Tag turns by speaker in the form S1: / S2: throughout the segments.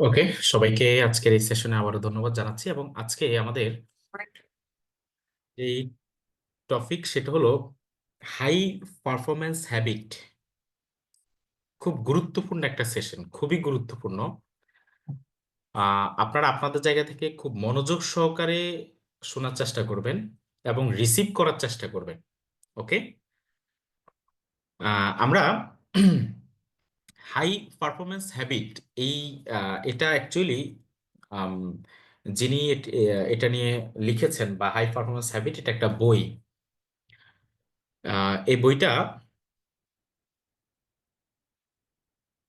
S1: ওকে, সবাইকে আজকের এই সেশনে আবারও ধন্যবাদ জানাচ্ছি। এবং আজকে আমাদের এই টপিক সেটা হলো হাই পারফরম্যান্স হ্যাবিট। খুব গুরুত্বপূর্ণ একটা সেশন, খুবই গুরুত্বপূর্ণ। আপনারা আপনাদের জায়গা থেকে খুব মনোযোগ সহকারে শোনার চেষ্টা করবেন এবং রিসিভ করার চেষ্টা করবেন। ওকে, আমরা হাই পারফরমেন্স হ্যাবিট এই এটা অ্যাকচুয়ালি যিনি এটা নিয়ে লিখেছেন বা হাই পারফরমেন্স হ্যাবিট, এটা একটা বই। এই বইটা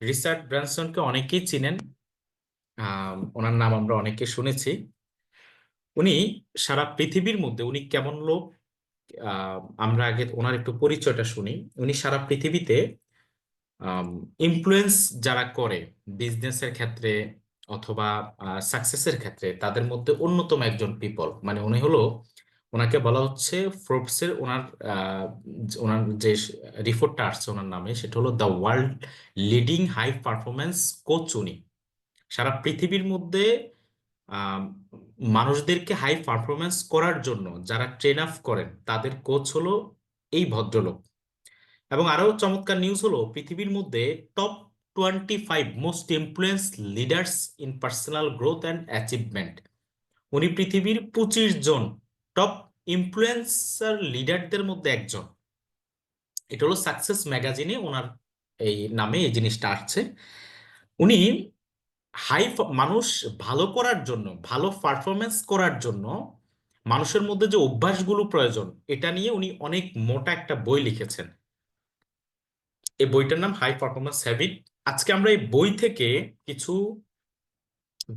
S1: রিচার্ড ব্রানসনকে অনেকেই চিনেন। ওনার নাম আমরা অনেকে শুনেছি। উনি সারা পৃথিবীর মধ্যে উনি কেমন লোক, আমরা আগে ওনার একটু পরিচয়টা শুনি। উনি সারা পৃথিবীতে ইনফ্লুয়েন্স যারা করে বিজনেসের ক্ষেত্রে অথবা সাকসেসের ক্ষেত্রে, তাদের মধ্যে অন্যতম একজন পিপল। মানে উনি হলো, ওনাকে বলা হচ্ছে ফোর্বসের, ওনার যে রিপোর্টটা আসছে ওনার নামে, সেটা হলো the world leading high performance coach. উনি সারা পৃথিবীর মধ্যে আম, মানুষদেরকে হাই পারফরমেন্স করার জন্য যারা ট্রেন আপ করেন তাদের কোচ হলো এই ভদ্রলোক। এবং আরো চমৎকার নিউজ হলো, পৃথিবীর মধ্যে top 25 most influence leaders in personal growth and achievement. উনি পৃথিবীর 25 জন টপ ইনফ্লুয়েন্সার লিডারদের মধ্যে একজন। এটা হলো সাকসেস ম্যাগাজিনে ওনার এই নামে এই জিনিসটা আসছে। উনি হাই মানুষ ভালো করার জন্য, ভালো পারফরমেন্স করার জন্য মানুষের মধ্যে যে অভ্যাসগুলো প্রয়োজন, এটা নিয়ে উনি অনেক মোটা একটা বই লিখেছেন। এই বইটার নাম হাই পারফরমেন্স হ্যাবিট। আজকে আমরা এই বই থেকে কিছু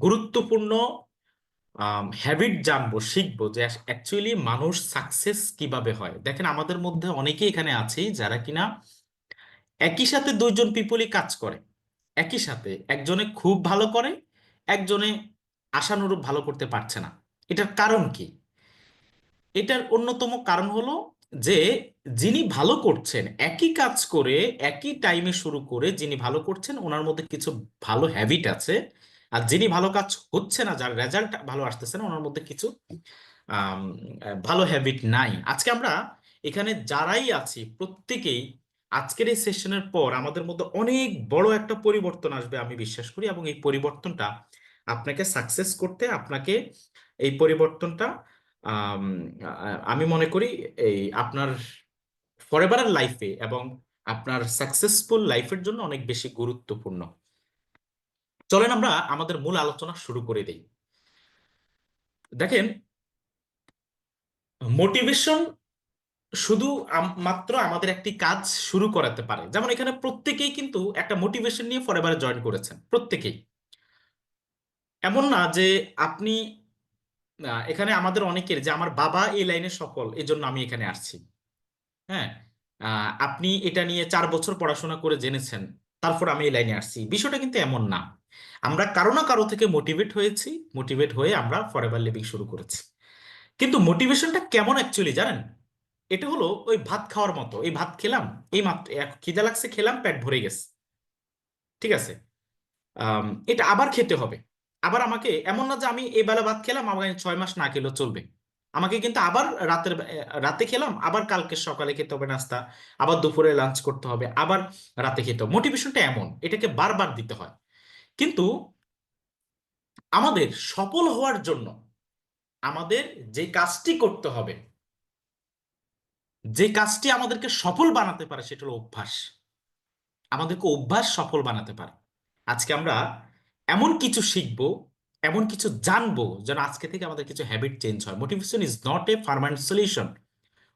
S1: গুরুত্বপূর্ণ হ্যাবিট জানবো, শিখবো যে অ্যাকচুয়ালি মানুষ সাকসেস কিভাবে হয়। দেখেন, আমাদের মধ্যে অনেকেই এখানে আছে যারা কিনা একই সাথে দুইজন পিপলই কাজ করে। একই সাথে একজনে খুব ভালো করে, একজনে আশানুরূপ ভালো করতে পারছে না। এটার কারণ কি? এটার অন্যতম কারণ হলো যে যিনি ভালো করছেন, একই কাজ করে একই টাইমে শুরু করে যিনি ভালো করছেন ওনার মধ্যে কিছু ভালো হ্যাবিট আছে। আর যিনি ভালো কাজ হচ্ছে না, যার রেজাল্ট ভালো আসতেছে না, ওনার মধ্যে কিছু আম, ভালো হ্যাবিট নাই। আজকে আমরা এখানে যারাই আছি প্রত্যেকেই আজকের এই সেশনের পর আমাদের মধ্যে অনেক বড় একটা পরিবর্তন আসবে আমি বিশ্বাস করি। এবং এই পরিবর্তনটা আপনাকে সাকসেস করতে, আপনাকে এই পরিবর্তনটা আম, আমি মনে করি এই আপনার ফরএভার লাইফে এবং আপনার সাকসেসফুল লাইফের জন্য অনেক বেশি গুরুত্বপূর্ণ। চলেন আমরা আমাদের মূল আলোচনা শুরু করে দেই। দেখেন, মোটিভেশন শুধু মাত্র আমাদের একটি কাজ শুরু করাতে পারে। যেমন এখানে প্রত্যেকেই কিন্তু একটা মোটিভেশন নিয়ে ফরএভারে জয়েন করেছেন, প্রত্যেকেই। এমন না যে আপনি এখানে আমাদের অনেকের যে আমার বাবা এই লাইনে সফল, এই জন্য আমি এখানে আসছি। হ্যাঁ, আপনি এটা নিয়ে 4 বছর পড়াশোনা করে জেনেছেন, তারপর আমি এই লাইনে আসছি, বিষয়টা কিন্তু এমন না। আমরা কারো না কারো থেকে মোটিভেট হয়েছি, মোটিভেট হয়ে আমরা ফরএভার লিভিং শুরু করেছি। কিন্তু মোটিভেশনটা কেমন অ্যাকচুয়ালি জানেন? এটা হলো ওই ভাত খাওয়ার মতো। এই ভাত খেলাম, এই মাত্র খিদা লাগছে, খেলাম, পেট ভরে গেছে, ঠিক আছে। এটা আবার খেতে হবে। আবার আমাকে, এমন না যে আমি এই বেলা ভাত খেলাম, আমাকে 6 মাস না খেলেও চলবে। আমাকে কিন্তু আবার রাতে খেলাম, আবার কালকে সকালে খেতে হবে নাস্তা, আবার দুপুরে লাঞ্চ করতে হবে, আবার রাতে খেতে হবে। মোটিভেশনটা এমন, এটাকে বারবার দিতে হয়। কিন্তু আমাদের সফল হওয়ার জন্য আমাদের যে কাজটি করতে হবে, যে কাজটি আমাদেরকে সফল বানাতে পারে, সেটা হলো অভ্যাস। আমাদেরকে অভ্যাস সফল বানাতে পারে। আজকে আমরা এমন কিছু শিখবো, এমন কিছু জানবো যেন আজকে থেকে আমাদের কিছু হ্যাবিট চেঞ্জ হয়। Motivation is not a permanent solution.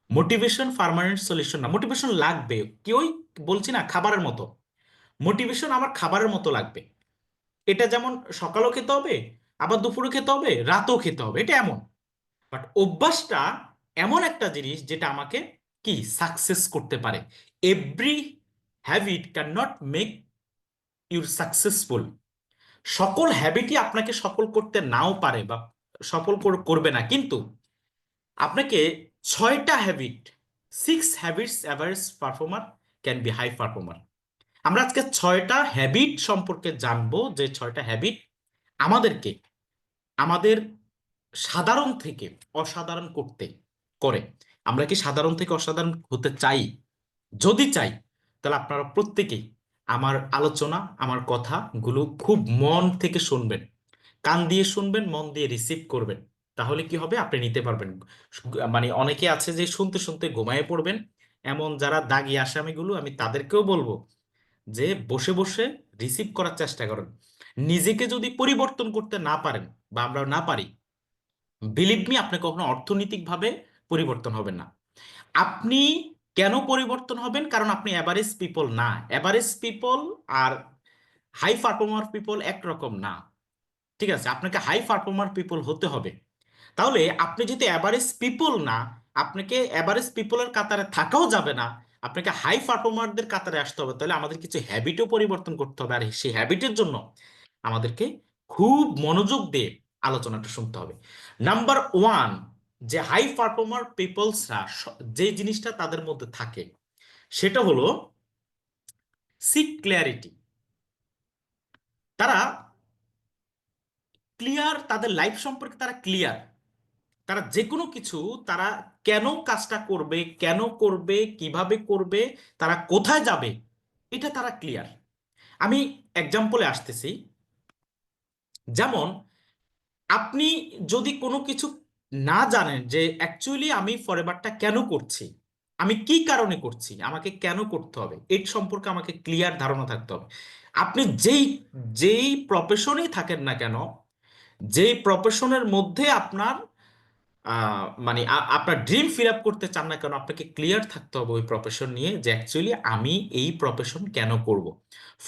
S1: Motivation permanent solution না। মোটিভেশন লাগবে, কেউই বলছি না খাবারের মতো। মোটিভেশন আমার খাবারের মতো লাগবে। এটা যেমন সকালেও খেতে হবে, আবার দুপুরে খেতে হবে, রাতেও খেতে হবে, এটা এমন। বাট অভ্যাসটা এমন একটা জিনিস যেটা আমাকে কি সাকসেস করতে পারে। Every habit can not make your successful. সকল হ্যাবিটই আপনাকে সফল করতে নাও পারে বা সফল করবে না, কিন্তু আপনাকে 6টা habit, 6 habits average performer can be high performer. আমরা আজকে 6টা হ্যাবিট সম্পর্কে জানবো, যে 6টা হ্যাবিট আমাদেরকে আমাদের সাধারণ থেকে অসাধারণ করতে করে। আমরা কি সাধারণ থেকে অসাধারণ হতে চাই? যদি চাই, তাহলে আপনারা প্রত্যেকেই আমার আলোচনা, আমার কথাগুলো খুব মন থেকে শুনবেন, কান দিয়ে শুনবেন, মন দিয়ে রিসিভ করবেন। তাহলে কি হবে, আপনি নিতে পারবেন। মানে অনেকে আছে যে শুনতে শুনতে ঘুমায় পড়বেন। এমন যারা দাগি আসামিগুলো, আমি তাদেরকেও বলবো যে বসে বসে রিসিভ করার চেষ্টা করেন। নিজেকে যদি পরিবর্তন করতে না পারেন বা আমরা না পারি, বিলিভ মি, আপনি কখনো অর্থনৈতিকভাবে পরিবর্তন হবেন না। আপনি কেন পরিবর্তন হবেন? কারণ আপনি অ্যাভারেজ পিপল না। অ্যাভারেজ পিপল আর হাই পারফর্মার পিপল একরকম না। ঠিক আছে, আপনাকে হাই পারফর্মার পিপল হতে হবে। তাহলে আপনি যদি অ্যাভারেজ পিপল না, আপনাকে অ্যাভারেজ পিপলের কাতারে থাকাও যাবে না, আপনাকে হাই পারফর্মারদের কাতারে আসতে হবে। তাহলে আমাদের কিছু হ্যাবিটও পরিবর্তন করতে হবে, আর সেই হ্যাবিটের জন্য আমাদেরকে খুব মনোযোগ দিয়ে আলোচনাটা শুনতে হবে। নাম্বার ওয়ান, যে হাই পারফর্মার পিপলসরা যে জিনিসটা তাদের মধ্যে থাকে, সেটা হলো সিক ক্লিয়ারিটি। তারা ক্লিয়ার, তাদের লাইফ সম্পর্কে তারা ক্লিয়ার। তারা যে কোনো কিছু, তারা কেন কাজটা করবে, কেন করবে, কিভাবে করবে, তারা কোথায় যাবে, এটা তারা ক্লিয়ার। আমি এক্সাম্পলে আসতেছি। যেমন আপনি যদি কোনো কিছু না জানেন যে অ্যাকচুয়ালি আমি ফরএভারটা কেন করছি, আমি কি কারণে করছি, আমাকে কেন করতে হবে, এর সম্পর্কে আমাকে ক্লিয়ার ধারণা থাকতে হবে। আপনি যেই যেই প্রফেশনেই থাকেন না কেন, যেই প্রফেশনের মধ্যে আপনার মানে আপনার ড্রিম ফিল আপ করতে চান না কেন, আপনাকে ক্লিয়ার থাকতে হবে ওই প্রফেশন নিয়ে যে অ্যাকচুয়ালি আমি এই প্রফেশন কেন করব।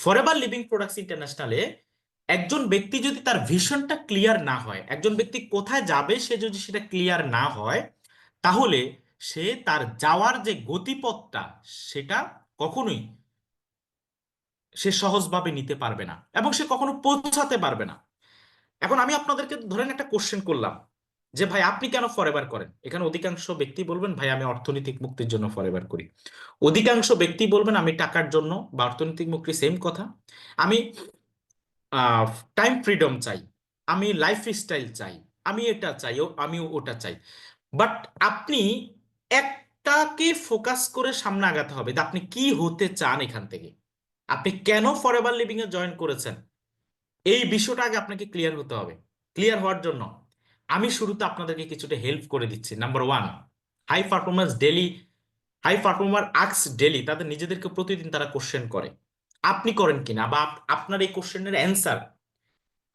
S1: ফরএভার লিভিং প্রোডাক্টস ইন্টারন্যাশনালে একজন ব্যক্তি যদি তার ভিশনটা ক্লিয়ার না হয়, একজন ব্যক্তি কোথায় যাবে সে যদি সেটা ক্লিয়ার না হয়, তাহলে সে তার যাওয়ার যে গতিপথটা, সেটা কখনোই সে সহজভাবে নিতে পারবে না এবং সে কখনো পৌঁছাতে পারবে না। এখন আমি আপনাদেরকে ধরেন একটা কোশ্চেন করলাম যে ভাই আপনি কেন ফরএভার করেন? এখানে অধিকাংশ ব্যক্তি বলবেন ভাই আমি অর্থনৈতিক মুক্তির জন্য ফরএভার করি। অধিকাংশ ব্যক্তি বলবেন আমি টাকার জন্য বা অর্থনৈতিক মুক্তি সেম কথা। আমি টাইম ফ্রিডম চাই, আমি লাইফ স্টাইল চাই, আমি এটা চাই, আমি ওটা চাই। বাট আপনি একটাকে ফোকাস করে সামনে আগাতে হবে যে আপনি কি হতে চান এখান থেকে, আপনি কেন ফরএভার লিভিং এ জয়েন করেছেন, এই বিষয়টা আগে আপনাকে ক্লিয়ার হতে হবে। ক্লিয়ার হওয়ার জন্য আমি শুরুতে আপনাদেরকে কিছুটা হেল্প করে দিচ্ছি। Number one, high performance daily, high performer asks daily, তাদের নিজেদেরকে প্রতিদিন তারা কোশ্চেন করে। আপনি করেন কিনা, বা আপনার এই কোশ্চেনের অ্যান্সার,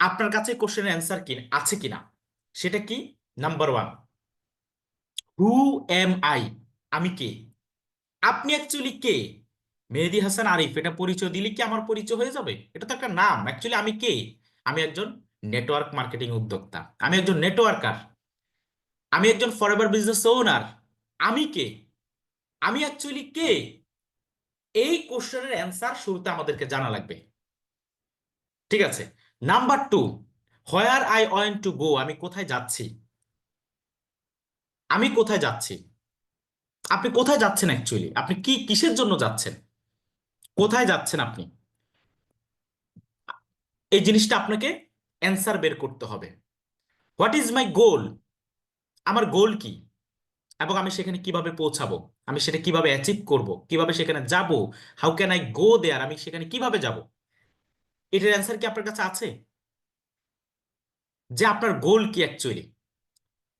S1: আপনার কাছে কোশ্চেনের অ্যান্সার কি আছে কিনা, সেটা কি? Number one, who am I, আমি কে? আপনি অ্যাকচুয়ালি কে? মেহেদী হাসান আরিফ, এটা পরিচয় দিলে কি আমার পরিচয় হয়ে যাবে? এটা তো একটা নাম। অ্যাকচুয়ালি আমি কে? আমি একজন নেটওয়ার্ক মার্কেটিং উদ্যোক্তা, আমি একজন নেটওয়ার্কার, আমি একজন ফরএভার বিজনেস ওনার। আমি কে? আমি অ্যাকচুয়ালি কে? এই কোশ্চেনের অ্যান্সার শুরুতে আমাদেরকে জানা লাগবে। ঠিক আছে। Number two, where I want to go, আমি কোথায় যাচ্ছি, আমি কোথায় যাচ্ছি। আপনি কোথায় যাচ্ছেন অ্যাকচুয়ালি, আপনি কি কিসের জন্য যাচ্ছেন, কোথায় যাচ্ছেন আপনি, এই জিনিসটা আপনাকে অ্যান্সার বের করতে হবে। হোয়াট ইজ মাই গোল, আমার গোল কি, এবং আমি সেখানে কিভাবে পৌঁছাবো, আমি সেটা কিভাবে অ্যাচিভ করব, কিভাবে সেখানে যাব, হাউ ক্যান আই গো দেয়ার, আমি সেখানে কিভাবে যাব, এটার অ্যান্সার কি আপনার কাছে আছে? যে আপনার গোল কি অ্যাকচুয়ালি।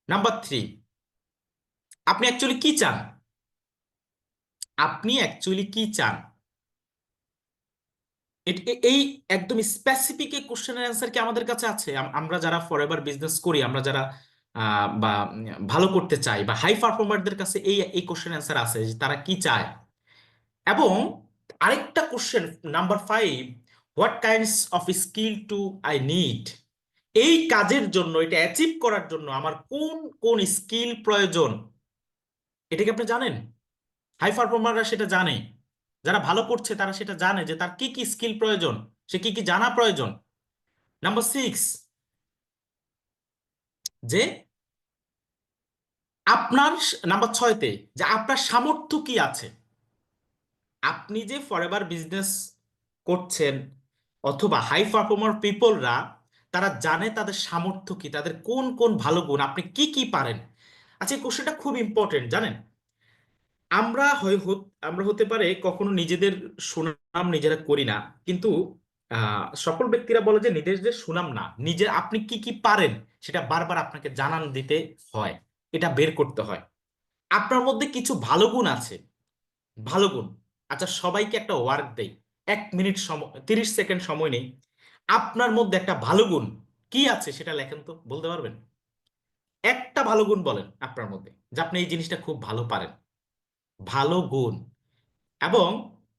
S1: নাম্বার থ্রি, আপনি অ্যাকচুয়ালি কি চান, আপনি অ্যাকচুয়ালি কি চান। এই একদম স্পেসিফিক এই কোশ্চেনের অ্যান্সার কি আমাদের কাছে আছে? আমরা যারা ফরএভার বিজনেস করি, আমরা যারা বা ভালো করতে চাই, বা হাই পারফর্মারদের কাছে এই এই কোশ্চেন অ্যান্সার আছে যে তারা কি চায়। এবং আরেকটা question, number five, what kinds of skill do I need, এই কাজের জন্য, এটা অ্যাচিভ করার জন্য আমার কোন কোন স্কিল প্রয়োজন, এটা কি আপনি জানেন? হাই পারফর্মাররা সেটা জানে, যারা ভালো করছে তারা সেটা জানে যে তার কি কি স্কিল প্রয়োজন, সে কি কি জানা প্রয়োজন। নাম্বার সিক্স, যে আপনার, নাম্বার ছয়তে, যে আপনার সামর্থ্য কি আছে। আপনি যে ফরএভার বিজনেস করছেন, অথবা হাই পারফর্মার পিপলরা তারা জানে তাদের সামর্থ্য কি, তাদের কোন কোন ভালো গুণ, আপনি কি কি পারেন। আচ্ছা, এই কোশ্চেনটা খুব ইম্পর্টেন্ট জানেন। আমরা আমরা হতে পারে কখনো নিজেদের সুনাম নিজেরা করি না, কিন্তু সকল ব্যক্তিরা বলে যে নিজেদের সুনাম না, নিজের আপনি কি কি পারেন সেটা বারবার আপনাকে জানান দিতে হয়, এটা বের করতে হয়। আপনার মধ্যে কিছু ভালো গুণ আছে, ভালো গুণ। আচ্ছা, সবাইকে একটা ওয়ার্ক দেই, 1 মিনিট সময়, 30 সেকেন্ড সময় নেই, আপনার মধ্যে একটা ভালো গুণ কি আছে সেটা লেখেন তো, বলতে পারবেন? একটা ভালো গুণ বলেন আপনার মধ্যে, যে আপনি এই জিনিসটা খুব ভালো পারেন, ভালো গুণ। এবং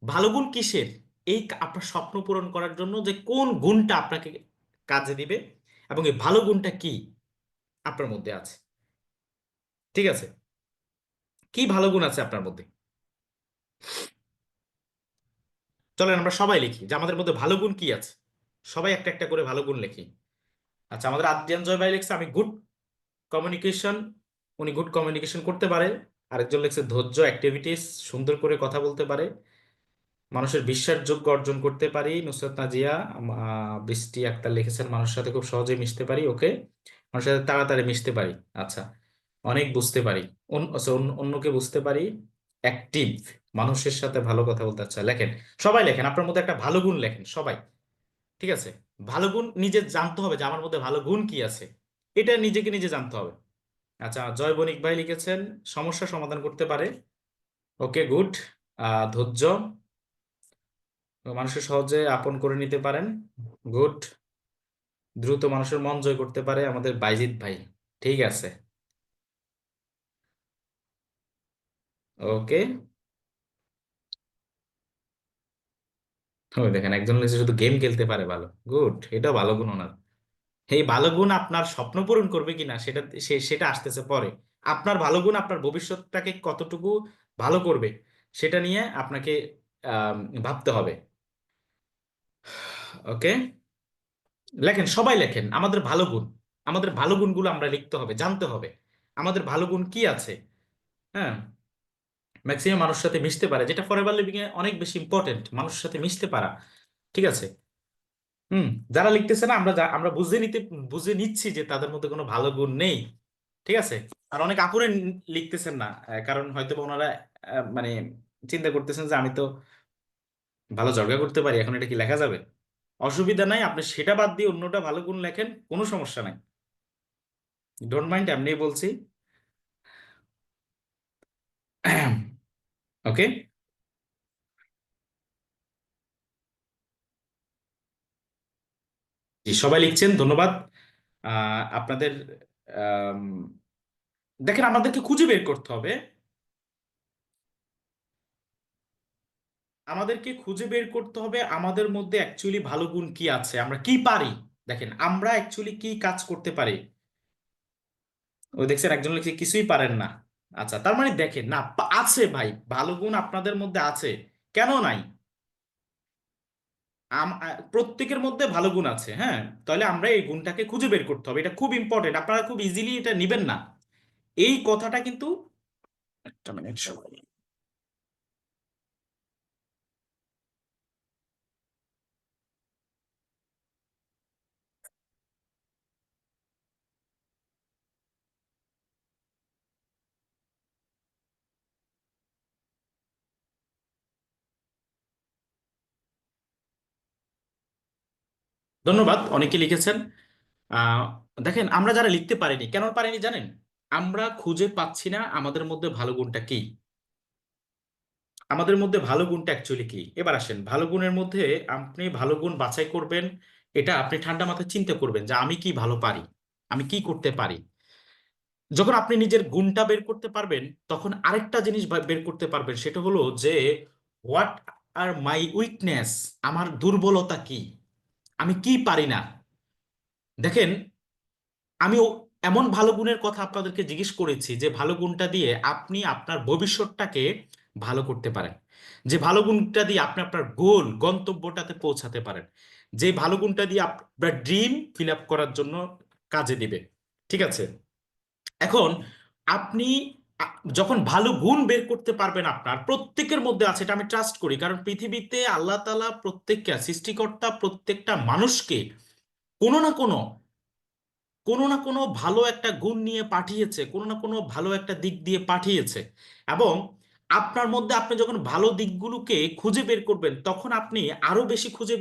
S1: ভালো গুণ কিসের? এই আপনার স্বপ্ন পূরণ করার জন্য যে কোন গুণটা আপনাকে কাজে দিবে, এবং এই ভালো গুণটা কি আপনার মধ্যে আছে। ঠিক আছে, কি ভালো গুণ আছে আপনার মধ্যে? চলেন আমরা সবাই লিখি যে আমাদের মধ্যে ভালো গুণ কি আছে। সবাই একটা একটা করে ভালো গুণ লিখি। আচ্ছা, আমাদের আদ্রিয়ান জয় ভাই লিখছে আমি গুড কমিউনিকেশন, উনি গুড কমিউনিকেশন করতে পারে। আরেকজন লিখছে ধৈর্য, অ্যাক্টিভিটিস, সুন্দর করে কথা বলতে পারে, মানুষের বিশ্বাসযোগ্য অর্জন করতে পারি। নুসরাত নাজিয়া, বৃষ্টি আক্তার লিখেছেন মানুষের সাথে খুব সহজে মিশতে পারি। ওকে, মানুষের সাথে তাড়াতাড়ি মিশতে পারি। আচ্ছা, অনেক বুঝতে পারি, আচ্ছা, অন্যকে বুঝতে পারি, অ্যাক্টিভ, মানুষের সাথে ভালো কথা বলতে। আচ্ছা লেখেন, সবাই লেখেন আপনার মধ্যে একটা ভালো গুণ লেখেন সবাই। ঠিক আছে, ভালো গুণ নিজে জানতে হবে যে আমার মধ্যে ভালো গুণ কি আছে, এটা নিজেকে নিজে জানতে হবে। আচ্ছা, জয় বণিক ভাই লিখেছেন সমস্যা সমাধান করতে পারে। ওকে, গুড। ধৈর্য, মানুষের সহজে আপন করে নিতে পারেন। গুড। দ্রুত মানুষের মন জয় করতে পারে, আমাদের বাইজিৎ ভাই। ঠিক আছে, ওকে। ওই দেখেন একজন লিখেছে শুধু গেম খেলতে পারে, ভালো, গুড, এটা ভালো গুণ ওনার। এই ভালো গুণ আপনার স্বপ্ন পূরণ করবে কিনা সেটা সেটা আসতেছে পরে। আপনার ভালো গুণ আপনার ভবিষ্যৎটাকে কতটুকু ভালো করবে সেটা নিয়ে আপনাকে আম, ভাবতে হবে। ওকে, লেখেন সবাই লেখেন আমাদের ভালো গুণ, আমাদের ভালো গুণগুলো আমরা লিখতে হবে, জানতে হবে আমাদের ভালো গুণ কি আছে। হ্যাঁ, ম্যাক্সিমাম মানুষের সাথে মিশতে পারে, যেটা ফরএভার লিভিং এ অনেক বেশি ইম্পর্টেন্ট, মানুষের সাথে মিশতে পারা। ঠিক আছে। হুম, যারা লিখতেছে না আমরা আমরা বুঝে নিচ্ছি যে তাদের মধ্যে কোনো ভালো গুণ নেই। ঠিক আছে। আর অনেক আপুরে লিখতেছেন না, কারণ হয়তো বা ওনারা মানে চিন্তা করতেছেন যে আমি তো ভালো জর্গা করতে পারি, এখন এটা কি লেখা যাবে? অসুবিধা নাই, আপনি সেটা বাদ দিয়ে অন্যটা ভালো গুণ লেখেন, কোনো সমস্যা নাই। ডোন্ট মাইন্ড, এমনি বলছি। ওকে, জি সবাই লিখছেন, ধন্যবাদ। আপনাদের আম, দেখেন আমাদেরকে খুঁজে বের করতে হবে, আমাদেরকে খুঁজে বের করতে হবে আমাদের মধ্যে অ্যাকচুয়ালি ভালো গুণ কি আছে, আমরা কি পারি। দেখেন আমরা অ্যাকচুয়ালি কি কাজ করতে পারি। ওই দেখছেন একজন লিখছে কিছুই পারেন না। আচ্ছা, তার মানে দেখেন না, আছে ভাই, ভালো গুণ আপনাদের মধ্যে আছে, কেন নাই? প্রত্যেকের মধ্যে ভালো গুণ আছে, হ্যাঁ। তাহলে আমরা এই গুণটাকে খুঁজে বের করতে হবে, এটা খুব ইম্পর্টেন্ট, আপনারা খুব ইজিলি এটা নিবেন না। এই কথাটা কিন্তু, একটা মিনিট সবাই। ধন্যবাদ, অনেকে লিখেছেন। আহ দেখেন আমরা যারা লিখতে পারিনি, কেন পারিনি জানেন? আমরা খুঁজে পাচ্ছি না আমাদের মধ্যে ভালো গুণটা কি, আমাদের মধ্যে ভালো গুণটা অ্যাকচুয়ালি কি। এবার আসেন ভালো গুণের মধ্যে, আপনি ভালো গুণ বাছাই করবেন, এটা আপনি ঠান্ডা মাথায় চিন্তা করবেন যে আমি কি ভালো পারি, আমি কি করতে পারি। যখন আপনি নিজের গুণটা বের করতে পারবেন, তখন আরেকটা জিনিস বের করতে পারবেন, সেটা হলো যে হোয়াট আর মাই উইকনেস, আমার দুর্বলতা কি, আমি কি পারি না। দেখেন, আমি এমন ভালো গুণের কথা আপনাদেরকে জিজ্ঞেস করেছি যে ভালো গুণটা দিয়ে আপনি আপনার ভবিষ্যৎটাকে ভালো করতে পারেন, যে ভালো গুণটা দিয়ে আপনি আপনার গোল গন্তব্যটাতে পৌঁছাতে পারেন, যে ভালো গুণটা দিয়ে আপনার ড্রিম ফিল আপ করার জন্য কাজে দিবে। ঠিক আছে। এখন আপনি যখন ভালো গুণ বের করতে পারবেন, আপনার প্রত্যেকের মধ্যে আছে, এটা আমি ট্রাস্ট করি, কারণ পৃথিবীতে আল্লাহ তাআলা প্রত্যেককে, সৃষ্টিকর্তা প্রত্যেকটা মানুষকে কোনো না কোনো কোনো না কোনো ভালো একটা গুণ নিয়ে পাঠিয়েছে, কোনো না কোনো ভালো একটা দিক দিয়ে পাঠিয়েছে। এবং আপনার মধ্যে আপনি যখন ভালো দিকগুলোকে খুঁজে বের করবেন, তখন আপনি আরো বেশি খুঁজে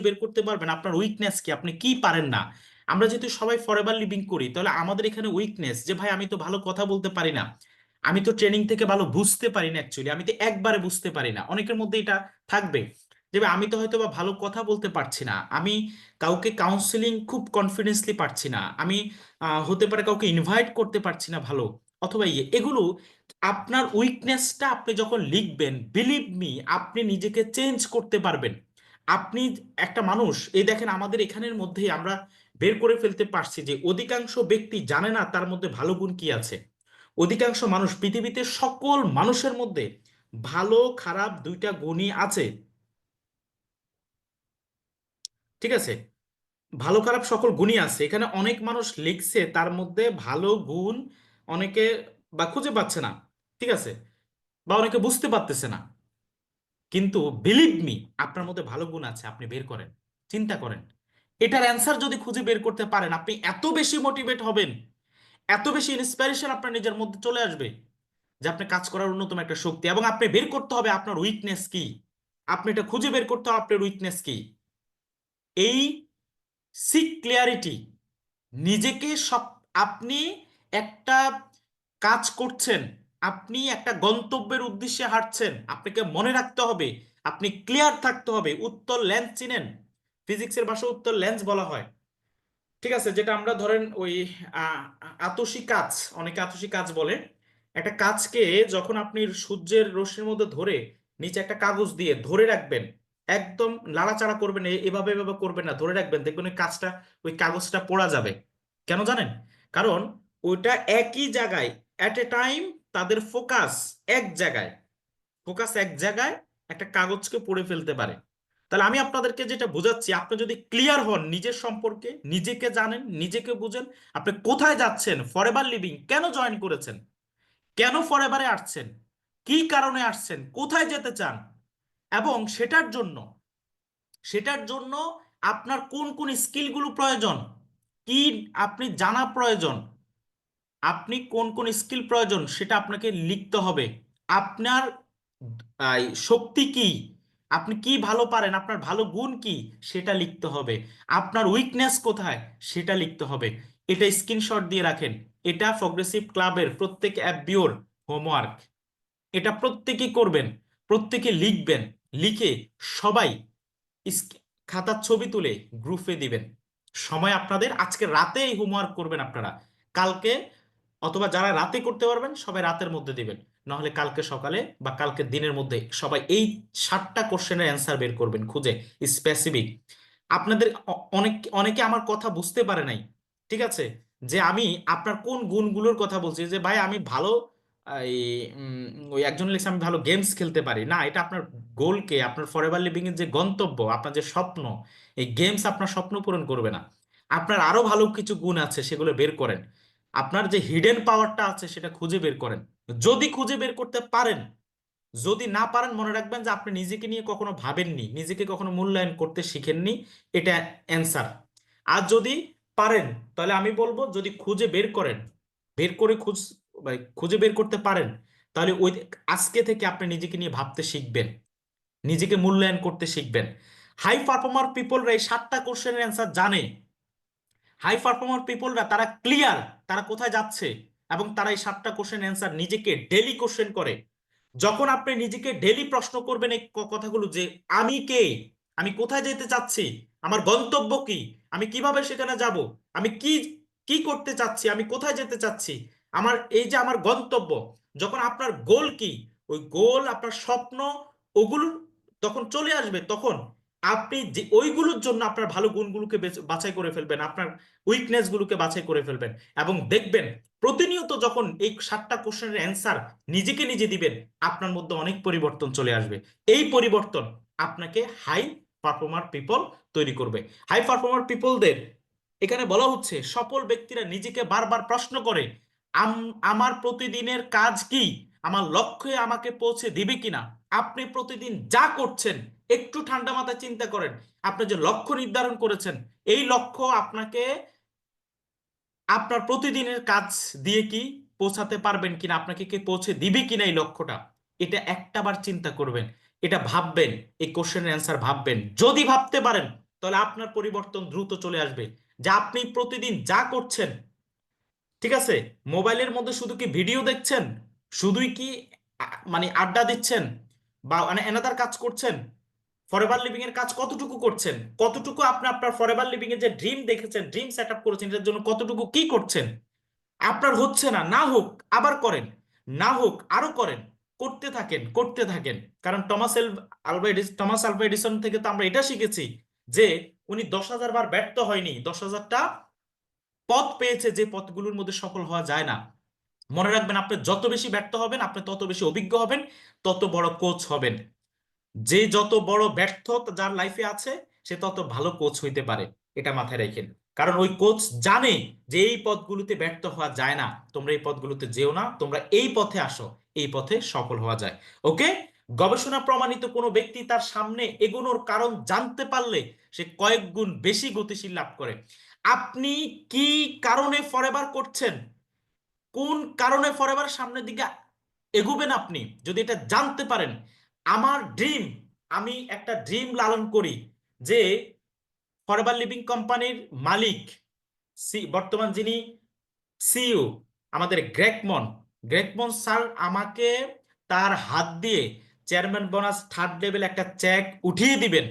S1: বের করতে পারবেন আপনার উইকনেস কি, আপনি কি পারেন না। আমরা যেহেতু সবাই ফরএভার লিভিং করি, তাহলে আমাদের এখানে উইকনেস যে ভাই আমি তো ভালো কথা বলতে পারি না, আমি তো ট্রেনিং থেকে ভালো বুঝতে পারি না, অ্যাকচুয়ালি আমি তো একবারে বুঝতে পারি না, অনেকের মধ্যে এটা থাকবে যে ভাই আমি তো হয়তো বা ভালো কথা বলতে পারছি না, আমি কাউকে কাউন্সিলিং খুব কনফিডেন্সলি পারছি না, আমি হতে পারে কাউকে ইনভাইট করতে পারছি না ভালো, অথবা এগুলো আপনার উইকনেসটা আপনি যখন লিখবেন, বিলিভ মি আপনি নিজেকে চেঞ্জ করতে পারবেন। আপনি একটা মানুষ, এই দেখেন আমাদের এখানের মধ্যে আমরা বের করে ফেলতে পারছি যে অধিকাংশ ব্যক্তি জানে না তার মধ্যে ভালো গুণ কি আছে। অধিকাংশ মানুষ, পৃথিবীতে সকল মানুষের মধ্যে ভালো খারাপ দুইটা গুণই আছে। ঠিক আছে, ভালো খারাপ সকল গুণই আছে, এখানে অনেক মানুষ লিখছে তার মধ্যে ভালো গুণ অনেকে বা খুঁজে পাচ্ছে না, ঠিক আছে, বা অনেকে বুঝতে পারতেছে না। কিন্তু বিলিভ মি আপনার মধ্যে ভালো গুণ আছে, আপনি বের করেন, চিন্তা করেন, এটার অ্যান্সার যদি খুঁজে বের করতে পারেন, আপনি এত বেশি মোটিভেট হবেন, এত বেশি ইন্সপিরেশন আপনার নিজের মধ্যে চলে আসবে যে আপনি কাজ করার অন্যতম একটা শক্তি। এবং আপনি বের করতে হবে আপনার উইকনেস কি, আপনি এটা খুঁজে বের করতে হবে আপনার উইকনেস কি। এই সিক ক্লিয়ারিটি, নিজেকে সব, আপনি একটা কাজ করছেন, আপনি একটা গন্তব্যের উদ্দেশ্যে হাঁটছেন, আপনাকে মনে রাখতে হবে, আপনি ক্লিয়ার থাকতে হবে। উত্তর লেন্স চিনেন, ফিজিক্সের ভাষায় উত্তর লেন্স বলা হয়, ঠিক আছে, যেটা আমরা ধরেন ওই আহ, আতসী কাচ, অনেকে আতসী কাচ বলে, একটা কাচকে যখন আপনি সূর্যের রশ্মির মধ্যে ধরে নিচে একটা কাগজ দিয়ে ধরে রাখবেন, একদম নাড়াচাড়া করবেন না, এভাবে এভাবে করবেন না, ধরে রাখবেন, দেখবেন ওই কাজটা, ওই কাগজটা পোড়া যাবে। কেন জানেন? কারণ ওইটা একই জায়গায় অ্যাট এ টাইম, তাদের ফোকাস এক জায়গায় একটা কাগজকে পড়ে ফেলতে পারে। তাহলে আমি আপনাদেরকে যেটা বোঝাচ্ছি, আপনি যদি ক্লিয়ার হন নিজের সম্পর্কে, নিজেকে জানেন, নিজেকে বুঝেন, আপনি কোথায় যাচ্ছেন, ফরএভার লিভিং কেন জয়েন করেছেন, কেন ফরএভারে আসছেন, কি কারণে আসছেন, কোথায় যেতে চান, এবং সেটার জন্য আপনার কোন কোন স্কিলগুলো প্রয়োজন, কি আপনি জানা প্রয়োজন, আপনি কোন কোন স্কিল প্রয়োজন সেটা আপনাকে লিখতে হবে। আপনার শক্তি কি, আপনি কি ভালো পারেন, আপনার ভালো গুণ কি সেটা লিখতে হবে। আপনার উইকনেস কোথায় সেটা লিখতে হবে। এটা স্ক্রিনশট দিয়ে রাখেন। এটা প্রগ্রেসিভ ক্লাবের প্রত্যেক অ্যাবিওর হোমওয়ার্ক। এটা প্রত্যেকেই করবেন, প্রত্যেকে লিখবেন, লিখে সবাই খাতার ছবি তুলে গ্রুপে দিবেন। সময় আপনাদের আজকে রাতে এই হোমওয়ার্ক করবেন আপনারা, কালকে, অথবা যারা রাতে করতে পারবেন সবাই রাতের মধ্যে দিবেন, নাহলে কালকে সকালে বা কালকে দিনের মধ্যে সবাই এই 7টা কোশ্চেনের অ্যান্সার বের করবেন খুঁজে, স্পেসিফিক। আপনাদের অনেকে আমার কথা বুঝতে পারে নাই, ঠিক আছে, যে আমি আপনার কোন গুণগুলোর কথা বলছি, যে ভাই আমি ভালো এই ওই একজন লিখছে আমি ভালো গেমস খেলতে পারি না, এটা আপনার গোলকে, আপনার ফরএভার লিভিং এর যে গন্তব্য, আপনার যে স্বপ্ন, এই গেমস আপনার স্বপ্ন পূরণ করবে না। আপনার আরো ভালো কিছু গুণ আছে, সেগুলো বের করেন। আপনার যে হিডেন পাওয়ারটা আছে সেটা খুঁজে বের করেন। যদি খুঁজে বের করতে পারেন, যদি না পারেন, মনে রাখবেন যে আপনি নিজেকে নিয়ে কখনো ভাবেননি, নিজেকে কখনো মূল্যায়ন করতে শিখেননি, এটা অ্যান্সার। আর যদি পারেন, তাহলে আমি বলবো যদি খুঁজে বের করেন, বের করে খুঁজে বের করতে পারেন, তাহলে ওই আজকে থেকে আপনি নিজেকে নিয়ে ভাবতে শিখবেন, নিজেকে মূল্যায়ন করতে শিখবেন। হাই পারফর্মার পিপলরা এই 7টা কোশ্চেনের অ্যান্সার জানে। হাই পারফর্মার পিপলরা তারা ক্লিয়ার, তারা কোথায় যাচ্ছে, এবং তারা এই 7টা কোশ্চেন অ্যান্সার নিজেকে ডেলি কোশ্চেন করে। যখন আপনি নিজেকে ডেলি প্রশ্ন করবেন এই কথাগুলো, যে আমি কে, আমি কোথায় যেতে চাচ্ছি, আমার গন্তব্য কি, আমি কিভাবে সেখানে যাব, আমি কি কি করতে চাচ্ছি, আমি কোথায় যেতে চাচ্ছি, আমার এই যে আমার গন্তব্য, যখন আপনার গোল কি, ওই গোল আপনার স্বপ্ন, ওগুলো তখন চলে আসবে, তখন আপনি যে ওইগুলোর জন্য আপনার ভালো গুণগুলোকে বাছাই করে ফেলবেন, আপনার উইকনেস গুলোকে বাছাই করে ফেলবেন, এবং দেখবেন প্রতিনিয়ত যখন এই 7টা কোশ্চেনের অ্যান্সার নিজেকে নিজে দিবেন, আপনার মধ্যে অনেক পরিবর্তন চলে আসবে। এই পরিবর্তন আপনাকে হাই পারফর্মার পিপল তৈরি করবে। হাই পারফর্মার পিপলদের এখানে বলা হচ্ছে সফল ব্যক্তিরা নিজেকে বারবার প্রশ্ন করে, আমার প্রতিদিনের কাজ কি, আমার লক্ষ্যে আমাকে পৌঁছে দিবে কিনা। আপনি প্রতিদিন যা করছেন একটু ঠান্ডা মাথায় চিন্তা করেন। আপনি যে লক্ষ্য নির্ধারণ করেছেন, এই লক্ষ্য আপনাকে আপনার প্রতিদিনের কাজ দিয়ে কি পৌঁছাতে পারবেন কিনা, আপনাকে কি পৌঁছে দিবে কিনা এই লক্ষ্যটা, এটা একটাবার চিন্তা করবেন। এটা ভাববেন, এই কোশ্চেনের অ্যান্সার ভাববেন। যদি ভাবতে পারেন তাহলে আপনার পরিবর্তন দ্রুত চলে আসবে। যা আপনি প্রতিদিন যা করছেন, ঠিক আছে, মোবাইলের মধ্যে শুধু কি ভিডিও দেখছেন, শুধুই কি মানে আড্ডা দিচ্ছেন বা মানে এনাদার কাজ করছেন, ফরএভার লিভিং এর কাজ কতটুকু করছেন, কতটুকু আপনি আপনার ফরএভার লিভিং এর যে ড্রিম দেখেছেন, ড্রিম সেট আপ করেছেন, এটার জন্য কতটুকু কি করছেন। আপনার হচ্ছে না, না হোক আবার করেন, না হোক আরো করেন, করতে থাকেন, করতে থাকেন। কারণ টমাস আলভা এডিসন থেকে তো আমরা এটা শিখেছি যে উনি 10,000 বার ব্যর্থ হয়নি, 10,000টা পথ পেয়েছে যে পথগুলোর মধ্যে সফল হওয়া যায় না। মনে রাখবেন, আপনি যত বেশি ব্যর্থ হবেন আপনি তত বেশি অভিজ্ঞ হবেন, তত বড় কোচ হবেন। যে যত বড় ব্যর্থ যার লাইফে আছে সে তত ভালো কোচ হইতে পারে, এটা মাথায় রাখেন। কারণ ওই কোচ জানে যে এই পথগুলোতে ব্যর্থ হওয়া যায় না, তোমরা এই পথগুলোতে যেও না, তোমরা এই পথে আসো, এই পথে সফল হওয়া যায়। ওকে। গবেষণা প্রমাণিত কোনো ব্যক্তি তার সামনে এগোনোর কারণ জানতে পারলে সে কয়েক গুণ বেশি গতিশীল লাভ করে। আপনি কি কারণে ফরএভার করছেন, কোন কারণে ফরএভার সামনের দিকে এগোবেন, আপনি যদি এটা জানতে পারেন। আমার ড্রিম, আমি একটা ড্রিম লালন করি যে ফরএভার লিভিং কোম্পানির মালিক, বর্তমান যিনি সিইও, আমাদের গ্রেগমন স্যার আমাকে তার হাত দিয়ে চেয়ারম্যান বোনাস 3rd লেভেল একটা চেক উঠিয়ে দিবেন।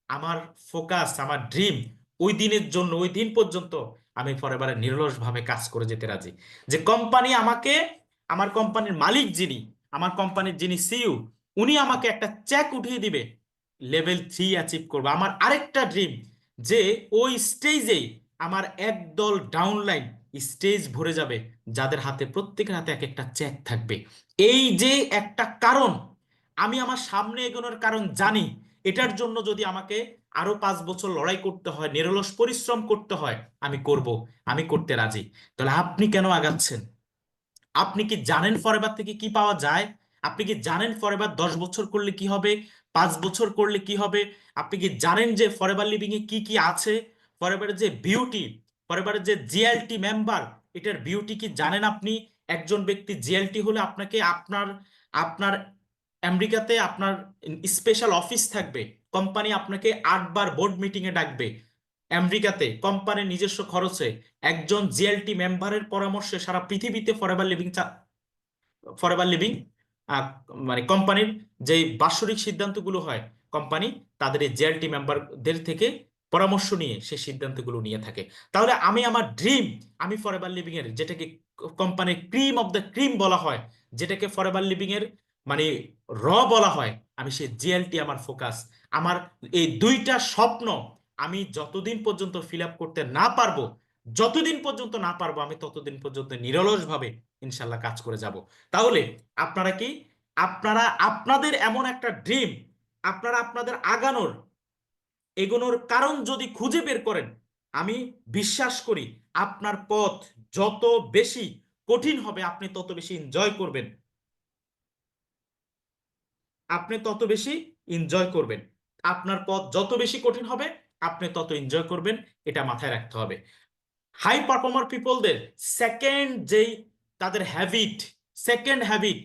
S1: আমার ফোকাস, আমার ড্রিম, ওই দিনের জন্য, ওই দিন পর্যন্ত আমি ফরএভারে নিরলস ভাবে কাজ করে যেতে রাজি। যে কোম্পানি আমাকে, আমার কোম্পানির মালিক যিনি, আমার কোম্পানির যিনি সিইও, উনি আমাকে একটা চেক উঠিয়ে দিবে, লেভেল 3 অ্যাচিভ করবো। আমার আরেকটা ড্রিম যে ওই স্টেজেই আমার একদল ডাউনলাইন স্টেজ ভরে যাবে, যাদের হাতে, প্রত্যেকের হাতে এক একটা চেক থাকবে। এই যে একটা কারণ, আমি আমার সামনে এগোনোর কারণ জানি। এটার জন্য যদি আমাকে আরো 5 বছর লড়াই করতে হয়, নিরলস পরিশ্রম করতে হয়, আমি করব, আমি করতে রাজি। তাহলে আপনি কেন আগাচ্ছেন? আপনি কি জানেন ফরএভার থেকে কি পাওয়া যায়? আপনি কি জানেন ফরএভার 10 বছর করলে কি হবে, 5 বছর করলে কি হবে? আপনি কি জানেন যে ফরএভার লিভিং এ কি কি আছে? ফরএভারের যে বিউটি, ফরএভারের যে জিএলটি মেম্বার, এটার বিউটি কি জানেন আপনি? একজন ব্যক্তি জিএলটি হলে আপনাকে আপনার আপনার আমেরিকাতে আপনার স্পেশাল অফিস থাকবে, কোম্পানি আপনাকে 8 বার বোর্ড মিটিং এ ডাকবে। আমেরিকাতে কোম্পানির নিজস্ব খরচে একজন জিএলটি মেম্বারের পরামর্শে সারা পৃথিবীতে ফরএভার লিভিং মানে কোম্পানির যে বাৎসরিক সিদ্ধান্তগুলো হয়, কোম্পানি তাদের এই জিএলটি মেম্বারদের থেকে পরামর্শ নিয়ে সে সিদ্ধান্তগুলো নিয়ে থাকে। তাহলে আমি আমার ড্রিম, আমি ফরএভার লিভিং এর, যেটাকে কোম্পানির ক্রিম অফ দ্য ক্রিম বলা হয়, যেটাকে ফরএভার লিভিং এর মানে বলা হয়, আমি সেই জিএলটি আমার ফোকাস। আমার এই দুইটা স্বপ্ন আমি যতদিন পর্যন্ত ফিল আপ করতে না পারবো, যতদিন পর্যন্ত না পারবো, আমি ততদিন পর্যন্ত নিরলস ভাবে ইনশাল্লাহ কাজ করে যাব। তাহলে আপনারা কি, আপনারা আপনাদের এমন একটা ড্রিম, আপনারা আপনাদের এগোনোর কারণ যদি খুঁজে বের করেন, আমি বিশ্বাস করি আপনার পথ যত বেশি কঠিন হবে আপনি তত বেশি এনজয় করবেন, আপনি তত বেশি এনজয় করবেন। আপনার পথ যত বেশি কঠিন হবে আপনি তত এনজয় করবেন, এটা মাথায় রাখতে হবে। হাই পারফর্মার পিপলদের সেকেন্ড যেই তাদের হ্যাবিট, সেকেন্ড হ্যাবিট,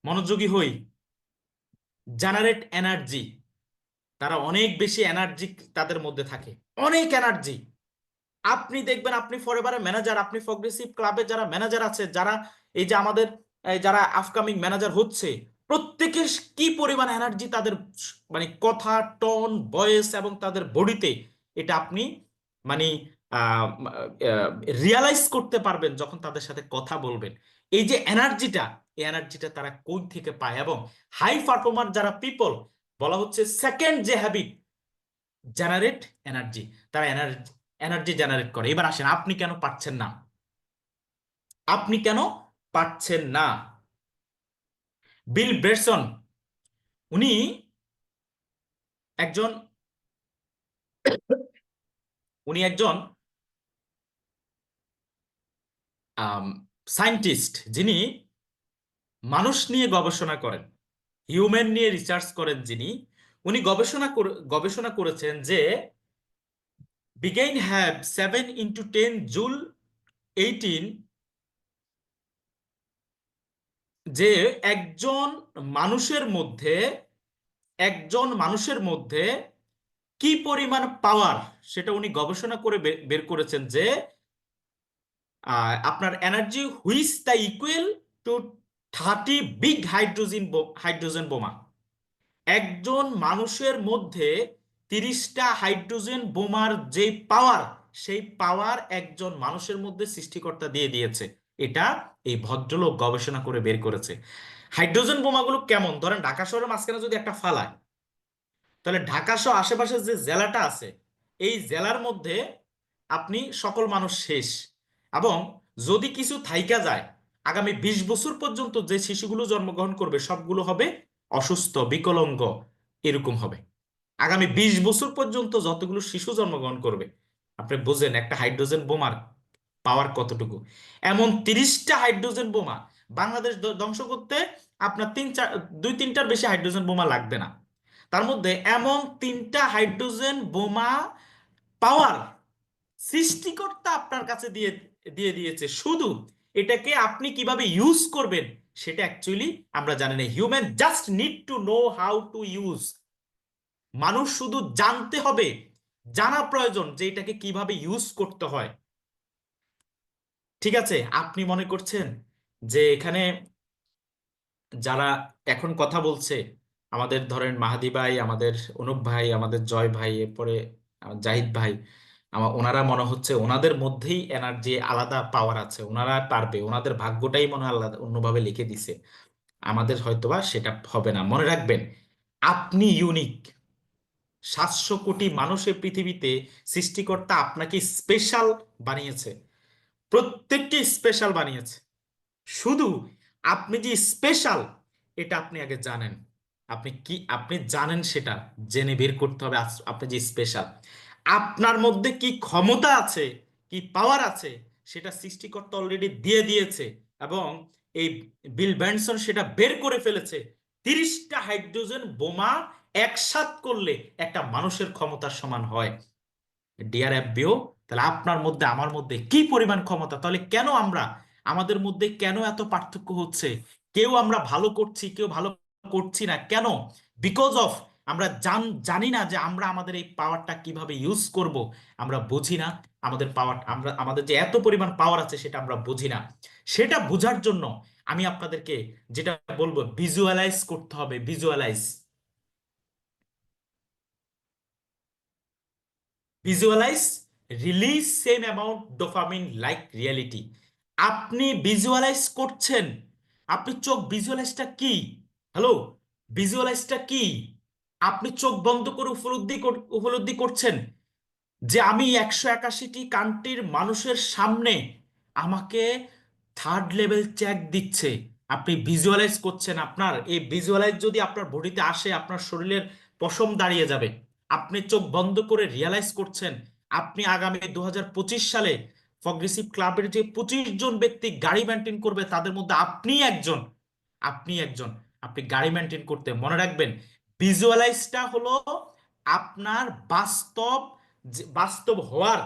S1: মনোযোগী হই, জেনারেট এনার্জি। তারা অনেক বেশি এনার্জি তাদের মধ্যে থাকে, অনেক এনার্জি। আপনি দেখবেন, আপনি ফরএভারের ম্যানেজার, আপনি প্রগ্রেসিভ ক্লাবে যারা ম্যানেজার আছে, যারা এই যে আমাদের যারা আপকামিং ম্যানেজার হচ্ছে, প্রত্যেকের কি পরিমাণ এনার্জি তাদের, মানে কথা, টোন, ভয়েস এবং তাদের বডিতে, এটা আপনি মানে রিয়ালাইজ করতে পারবেন যখন তাদের সাথে কথা বলবেন। এই যে এনার্জিটা, এই এনার্জিটা তারা কই থেকে পায়। এবং হাই পারফর্মার যারা পিপল, বলা হচ্ছে সেকেন্ড যে হ্যাবিট, জেনারেট এনার্জি। তারা এনার্জি এনার্জি জেনারেট করে। এবার আসেন, আপনি কেন পারছেন না? আপনি কেন পারছেন না? বিল ব্রেসন, উনি একজন উনি একজন সায়েন্টিস্ট, যিনি মানুষ নিয়ে গবেষণা করেন, হিউম্যান নিয়ে রিসার্চ করেন যিনি, উনি গবেষণা করেছেন যে বিজ্ঞান হ্যাভ 7 × 10 জুল 18, যে একজন মানুষের মধ্যে একজন মানুষের মধ্যে কি পরিমাণ পাওয়ার, সেটা উনি গবেষণা করে বের করেছেন যে আপনার energy which the equal to 30 big hydrogen বোমা। একজন মানুষের মধ্যে 30টা হাইড্রোজেন বোমার যে পাওয়ার, সেই পাওয়ার একজন মানুষের মধ্যে সৃষ্টিকর্তা দিয়ে দিয়েছে। এটা এই ভদ্রলোক গবেষণা করে বের করেছে। হাইড্রোজেন বোমাগুলো কেমন, ধরেন ঢাকা শহরের মাঝখানে যদি একটা ফালায়, তাহলে ঢাকা সহ আশেপাশে যে জেলাটা আছে, এই জেলার মধ্যে আপনি সকল মানুষ শেষ। এবং যদি কিছু থাইকা যায়, আগামী 20 বছর পর্যন্ত যে শিশুগুলো জন্মগ্রহণ করবে সবগুলো হবে অসুস্থ, বিকলাঙ্গ, এরকম হবে। আগামী 20 বছর পর্যন্ত যতগুলো শিশু জন্মগ্রহণ করবে, আপনি বুঝেন একটা হাইড্রোজেন বোমার পাওয়ার কতটুকু। এমন 30টা হাইড্রোজেন বোমা বাংলাদেশ ধ্বংস করতে আপনার 2-3টার বেশি হাইড্রোজেন বোমা লাগবে না। তার মধ্যে এমন 3টা হাইড্রোজেন বোমা পাওয়ার সৃষ্টিকর্তা আপনার কাছে দিয়ে দিয়ে দিয়েছে। শুধু এটাকে আপনি কিভাবে ইউজ করবেন সেটা অ্যাকচুয়ালি আমরা জানি না। Human just need to know how to use. মানুষ শুধু জানতে হবে, জানা প্রয়োজন যে এটাকে কিভাবে ইউজ করতে হয়। ঠিক আছে, আপনি মনে করছেন যে এখানে যারা এখন কথা বলছে, আমাদের ধরেন মাহাদি ভাই, আমাদের অনুপ ভাই, আমাদের জয় ভাই, এরপরে জাহিদ ভাই, ওনারা মনে হচ্ছে ওনাদের মধ্যেই এনার্জি আলাদা পাওয়ার আছে, ওনারা পারবে, ওনাদের ভাগ্যটাই মনে হয় আলাদা অন্যভাবে লিখে দিছে। আমাদের হয়তোবা সেটা হবে না। মনে রাখবেন, আপনি ইউনিক। 700 কোটি মানুষের পৃথিবীতে সৃষ্টিকর্তা আপনাকে স্পেশাল বানিয়েছে, প্রত্যেককে স্পেশাল বানিয়েছে। শুধু আপনি যে স্পেশাল, এটা আপনি আগে জানেন। আপনি জানেন, সেটা জেনে বের করতে হবে আপনি যে স্পেশাল। আপনার মধ্যে কি ক্ষমতা আছে, কি পাওয়ার আছে, সেটা সৃষ্টিকর্তা অলরেডি দিয়ে দিয়েছে। এবং এই বিল ব্যানসন সেটা বের করে ফেলেছে। 30টা হাইড্রোজেন বোমা একসাথ করলে একটা মানুষের ক্ষমতার সমান হয়। ডিয়ার অ্যাবিও, তাহলে আপনার মধ্যে আমার মধ্যে কি পরিমাণ ক্ষমতা, তাহলে কেন আমাদের মধ্যে কেন এত পার্থক্য হচ্ছে? কেউ আমরা ভালো করছি, কেউ ভালো করছি না, কেন? বিকজ অফ আমরা জানি না যে আমরা আমাদের এই পাওয়ারটা কিভাবে ইউজ করব। আমরা বুঝি না আমাদের পাওয়ার, আমাদের যে এত পরিমাণ পাওয়ার আছে সেটা আমরা বুঝি না। সেটা বোঝার জন্য আমি আপনাদেরকে যেটা বলবো, ভিজুয়ালাইজ করতে হবে। Visualise, visualise, release same amount dopamine like reality. আপনি ভিজুয়ালাইজ করছেন, আপনি চোখ, ভিজুয়ালাইজটা কি? হ্যালো, ভিজুয়ালাইজটা কি? আপনি চোখ বন্ধ করে উপলব্ধি করছেন যে আমি 181টি কান্ট্রির মানুষের সামনে আমাকে থার্ড লেভেল চেক দিচ্ছে। আপনি ভিজুয়ালাইজ করছেন। আপনার এই ভিজুয়ালাইজ যদি আপনার বডিতে আসে, আপনার শরীরের পশম দাঁড়িয়ে যাবে। আপনি চোখ বন্ধ করে রিয়ালাইজ করছেন আপনি আগামী 2025 সালে প্রগ্রেসিভ ক্লাবের যে 25 জন ব্যক্তি গাড়ি মেনটেন করবে, তাদের মধ্যে আপনি একজন। আপনি একজন। আপনি গাড়ি মেনটেন করতে, মনে রাখবেন, ভিজুয়ালাইজটা হলো আপনার বাস্তব হওয়ার,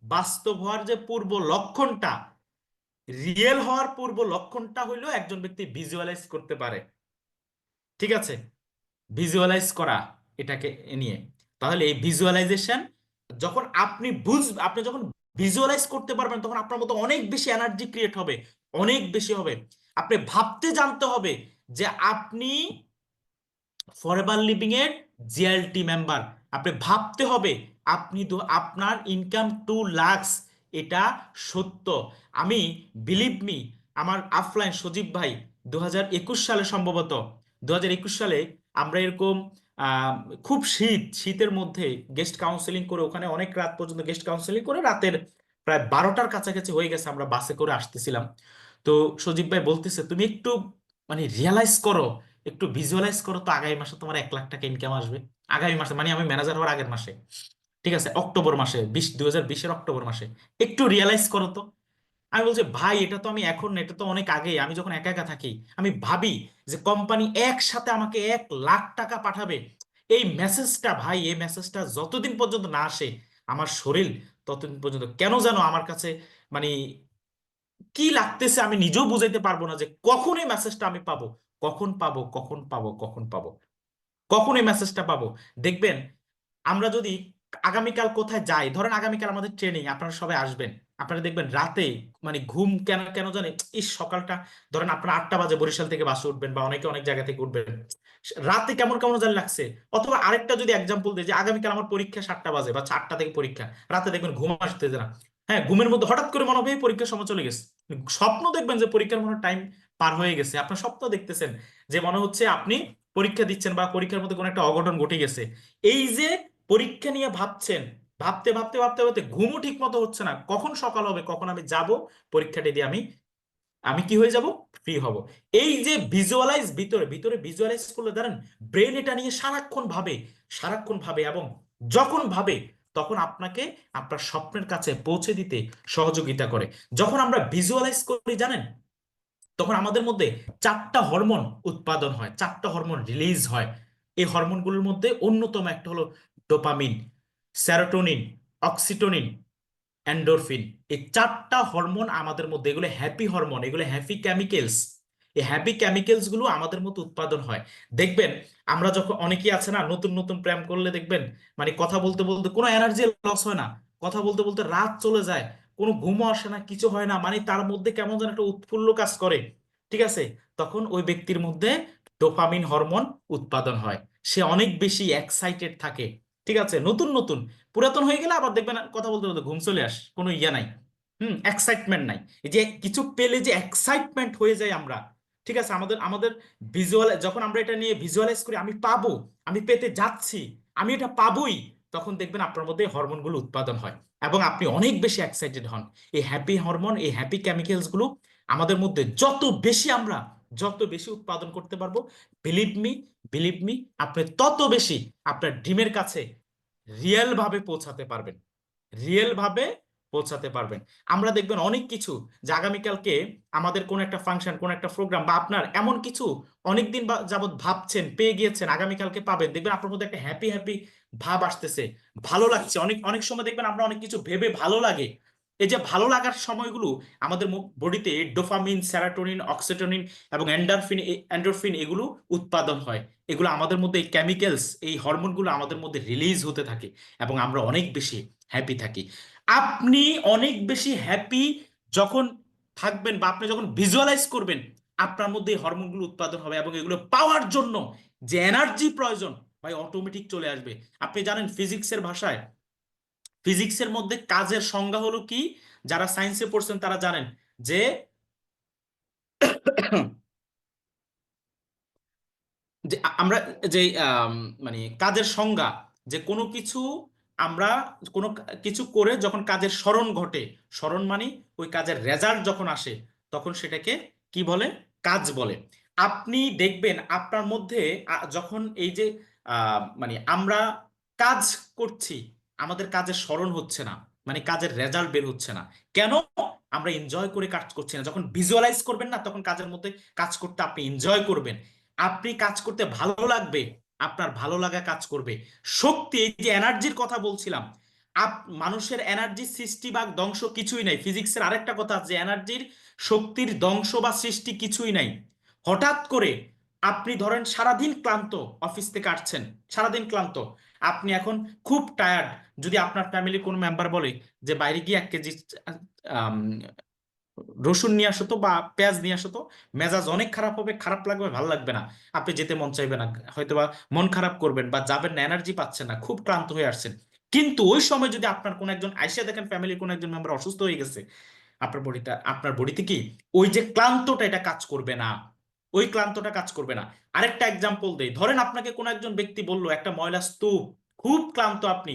S1: বাস্তব হওয়ার যে পূর্ব লক্ষণটা, রিয়েল হওয়ার পূর্ব লক্ষণটা হইলো একজন ব্যক্তি ভিজুয়ালাইজ করতে পারে। ঠিক আছে, ভিজুয়ালাইজ করা, এটাকে নিয়ে। তাহলে এই ভিজুয়ালাইজেশন, আপনি যখন ভিজুয়ালাইজ করতে পারবেন, তখন আপনার মতো অনেক বেশি এনার্জি ক্রিয়েট হবে, অনেক বেশি হবে। আপনি ভাবতে জানতে হবে যে আপনি ফরএভার লিভিং এর জিএলটি মেম্বার। আপনি ভাবতে হবে আপনার ইনকাম 2 লাখ, এটা সত্য। আমি, বিলিভ মি, আমার আফলাইন সজীব ভাই 2021 সালে, সম্ভবত 2021 সালে আমরা এরকম আহ, খুব শীতের মধ্যে গেস্ট কাউন্সেলিং করে, ওখানে অনেক রাত পর্যন্ত গেস্ট কাউন্সেলিং করে, রাতের প্রায় 12টার কাছাকাছি হয়ে গেছে, আমরা বাসে করে আসতেছিলাম। তো সজীব ভাই বলতেছে, তুমি একটু মানে রিয়ালাইজ করো, একটু ভিজুয়ালাইজ করো তো, আগামী মাসে তোমার 1 লাখ টাকা ইনকাম আসবে। আগামী মাসে মানে আমি ম্যানেজার হওয়ার আগের মাসে, ঠিক আছে, অক্টোবর মাসে, 2020-এর অক্টোবর মাসে। একটু রিয়ালাইজ করো তো। আমি বলছি, ভাই এটা তো আমি এখন না, এটা তো অনেক আগে, আমি যখন একা একা থাকি আমি ভাবি যে কোম্পানি একসাথে আমাকে 1 লাখ টাকা পাঠাবে। এই মেসেজটা ভাই, এই মেসেজটা যতদিন পর্যন্ত না আসে আমার শরীর, ততদিন পর্যন্ত কেন যেন আমার কাছে মানে কি লাগতেছে আমি নিজেও বুঝাইতে পারবো না যে কখন এই মেসেজটা আমি পাবো, কখন পাবো, কখন পাবো, কখন পাবো, কখন এই মেসেজটা পাবো। দেখবেন আমরা যদি আগামীকাল কোথায় যাই, ধরেন আগামীকাল আমাদের ট্রেনিং, আপনারা সবাই আসবেন, আপনারা দেখবেন রাতে মানে ঘুম কেন কেন জানে, এই সকালটা ধরেন আপনারা 8টা বাজে বরিশাল থেকে বাসে উঠবেন বা অনেকে অনেক জায়গা থেকে উঠবেন, রাতে কেমন কেমন জানি লাগছে। অথবা আরেকটা যদি এক্সাম্পল দিই যে আগামীকাল আমার পরীক্ষা 7টা বাজে বা 4টা থেকে পরীক্ষা, রাতে দেখবেন ঘুম আসতেছে না, হ্যাঁ ঘুমের মধ্যে হঠাৎ করে মনে হবে এই পরীক্ষার সময় চলে গেছে, স্বপ্ন দেখবেন যে পরীক্ষার মনে টাইম পার হয়ে গেছে, আপনার স্বপ্ন দেখতেছেন যে মনে হচ্ছে আপনি পরীক্ষা দিচ্ছেন বা পরীক্ষার মধ্যে কোনো একটা অঘটন ঘটে গেছে। এই যে পরীক্ষা নিয়ে ভাবছেন, ভাবতে ভাবতে ভাবতে ভাবতে ঘুমও ঠিক মতো হচ্ছে না, কখন সকাল হবে, কখন আমি যাব পরীক্ষাটা দিয়ে আমি আমি কি হয়ে যাব, ফ্রি হব। এই যে ভিজুয়ালাইজ, ভিতরে ভিতরে ভিজুয়ালাইজ করলে দাঁড়ান, ব্রেন এটা নিয়ে সারাক্ষণ ভাবে, সারাক্ষণ ভাবে, এবং যখন ভাবে তখন আপনাকে আপনার স্বপ্নের কাছে পৌঁছে দিতে সহযোগিতা করে। যখন আমরা ভিজুয়ালাইজ করি জানেন, তখন আমাদের মধ্যে 4টা হরমোন উৎপাদন হয়, 4টা হরমোন রিলিজ হয়। এই হরমোনগুলোর মধ্যে অন্যতম একটা হলো ডোপামিন, সেরোটোনিন, অক্সিটোনিন, এন্ডোরফিন। এই 4টা হরমোন আমাদের মধ্যে, এগুলো হ্যাপি হরমোন, এগুলো হ্যাপি কেমিক্যালস। এই হ্যাপি কেমিক্যালস গুলো আমাদের মধ্যে উৎপাদন হয়। দেখবেন আমরা যখন, অনেকেই আছে না নতুন নতুন প্রেম করলে দেখবেন মানে কথা বলতে বলতে কোনো এনার্জি লস হয় না, কথা বলতে বলতে রাত চলে যায়, কোনো ঘুমও আসে না, কিছু হয় না, মানে তার মধ্যে কেমন যেন একটা উৎফুল্ল কাজ করে, ঠিক আছে? তখন ওই ব্যক্তির মধ্যে ডোপামিন হরমোন উৎপাদন হয়, সে অনেক বেশি এক্সাইটেড থাকে, ঠিক আছে? নতুন নতুন, পুরাতন হয়ে গেলে আবার দেখবেন কথা বলতে বলতে ঘুম চলে আস, কোনো ইয়া নাই, এক্সাইটমেন্ট নাই। এই যে কিছু পেলে যে এক্সাইটমেন্ট হয়ে যায় আমরা, ঠিক আছে? আমাদের আমাদের ভিজুয়াল, যখন আমরা এটা নিয়ে ভিজুয়ালাইজ করি আমি পাবো, আমি পেতে যাচ্ছি, আমি এটা পাবোই, তখন দেখবেন আপনার মধ্যে হরমোনগুলো উৎপাদন হয় এবং আপনি অনেক বেশি এক্সাইটেড হন। এই হ্যাপি হরমোন, এই হ্যাপি কেমিক্যালস গুলো আমাদের মধ্যে যত বেশি আমরা, যত বেশি উৎপাদন করতে পারবো, বিলিভ মি, বিলিভ মি, আপনি তত বেশি আপনার ড্রিমের কাছে রিয়েল ভাবে পৌঁছাতে পারবেন, রিয়েল ভাবে পৌঁছাতে পারবেন। আমরা দেখবেন অনেক কিছু, যে আগামীকালকে আমাদের কোন একটা ফাংশন, কোন একটা প্রোগ্রাম, বা আপনার এমন কিছু অনেকদিন যাবত ভাবছেন, পেয়ে গিয়েছেন, আগামীকালকে পাবেন, দেখবেন আপনার মধ্যে একটা হ্যাপি হ্যাপি ভাব আসতেছে, ভালো লাগছে। অনেক অনেক সময় দেখবেন আমরা অনেক কিছু ভেবে ভালো লাগে। এই যে ভালো লাগার সময়গুলো আমাদের বডিতে ডোপামিন, সেরাটোনিন, অক্সিটোনিন এবং এন্ডারফিন, এন্ডোরফিন এগুলো উৎপাদন হয়। এগুলো আমাদের মধ্যে, এই কেমিক্যালস, এই হরমোনগুলো আমাদের মধ্যে রিলিজ হতে থাকে এবং আমরা অনেক বেশি হ্যাপি থাকি। আপনি অনেক বেশি হ্যাপি যখন থাকবেন বা আপনি যখন ভিজুয়ালাইজ করবেন, আপনার মধ্যে এই হরমোনগুলো উৎপাদন হবে এবং এগুলো পাওয়ার জন্য যে এনার্জি প্রয়োজন ভাই অটোমেটিক চলে আসবে। আপনি জানেন ফিজিক্সের ভাষায়, ফিজিক্সের মধ্যে কাজের সংজ্ঞা হলো কি, যারা সায়েন্সে পড়ছেন তারা জানেন যে যে আমরা যে মানে কাজের সংজ্ঞা, যে কোনো কিছু আমরা কোনো কিছু করে যখন কাজের স্মরণ ঘটে, স্মরণ মানে ওই কাজের রেজাল্ট যখন আসে, তখন সেটাকে কি বলে, কাজ বলে। আপনি দেখবেন আপনার মধ্যে যখন এই যে মানে আমরা কাজ করছি, আমাদের কাজের স্মরণ হচ্ছে না, মানে কাজের রেজাল্ট বের হচ্ছে না, কেন? আমরা এনজয় করে কাজ করছি না। যখন ভিজুয়ালাইজ করবেন না, তখন কাজের মধ্যে কাজ করতে আপনি এনজয় করবেন, আপনি কাজ করতে ভালো লাগবে, আপনার ভালো লাগা কাজ করবে। শক্তি, এই যে এনার্জির কথা বলছিলাম, আপ মানুষের এনার্জি সৃষ্টি বা ধ্বংস কিছুই নাই। ফিজিক্সের আরেকটা কথা আছে, এনার্জির, শক্তির ধ্বংস বা সৃষ্টি কিছুই নাই। হঠাৎ করে আপনি ধরেন সারাদিন ক্লান্ত, অফিস থেকে আসছেন, সারাদিন ক্লান্ত, আপনি এখন খুব টায়ার্ড, যদি আপনার ফ্যামিলির কোনো মেম্বার বলে যে বাইরে গিয়ে 1 কেজি আম, রসুন নিয়ে আসো তো বা পেঁয়াজ নিয়ে আসো তো, মেজাজ অনেক খারাপ হবে, খারাপ লাগবে, ভালো লাগবে না, আপনি যেতে মন চাইবে না, হয়তো বা মন খারাপ করবেন বা যাবেন না, এনার্জি পাচ্ছেন না, খুব ক্লান্ত হয়ে আসছেন। কিন্তু ওই সময় যদি আপনার কোন একজন আইসা দেখেন ফ্যামিলির কোন একজন মেম্বার অসুস্থ হয়ে গেছে, আপনার বডিতে কি ওই যে ক্লান্তটা এটা কাজ করবে না, ওই ক্লান্তটা কাজ করবে না। আরেকটা এক্সাম্পল দেই, ধরেন আপনাকে কোন একজন ব্যক্তি বললো একটা ময়লা স্তূপ, খুব ক্লান্ত আপনি,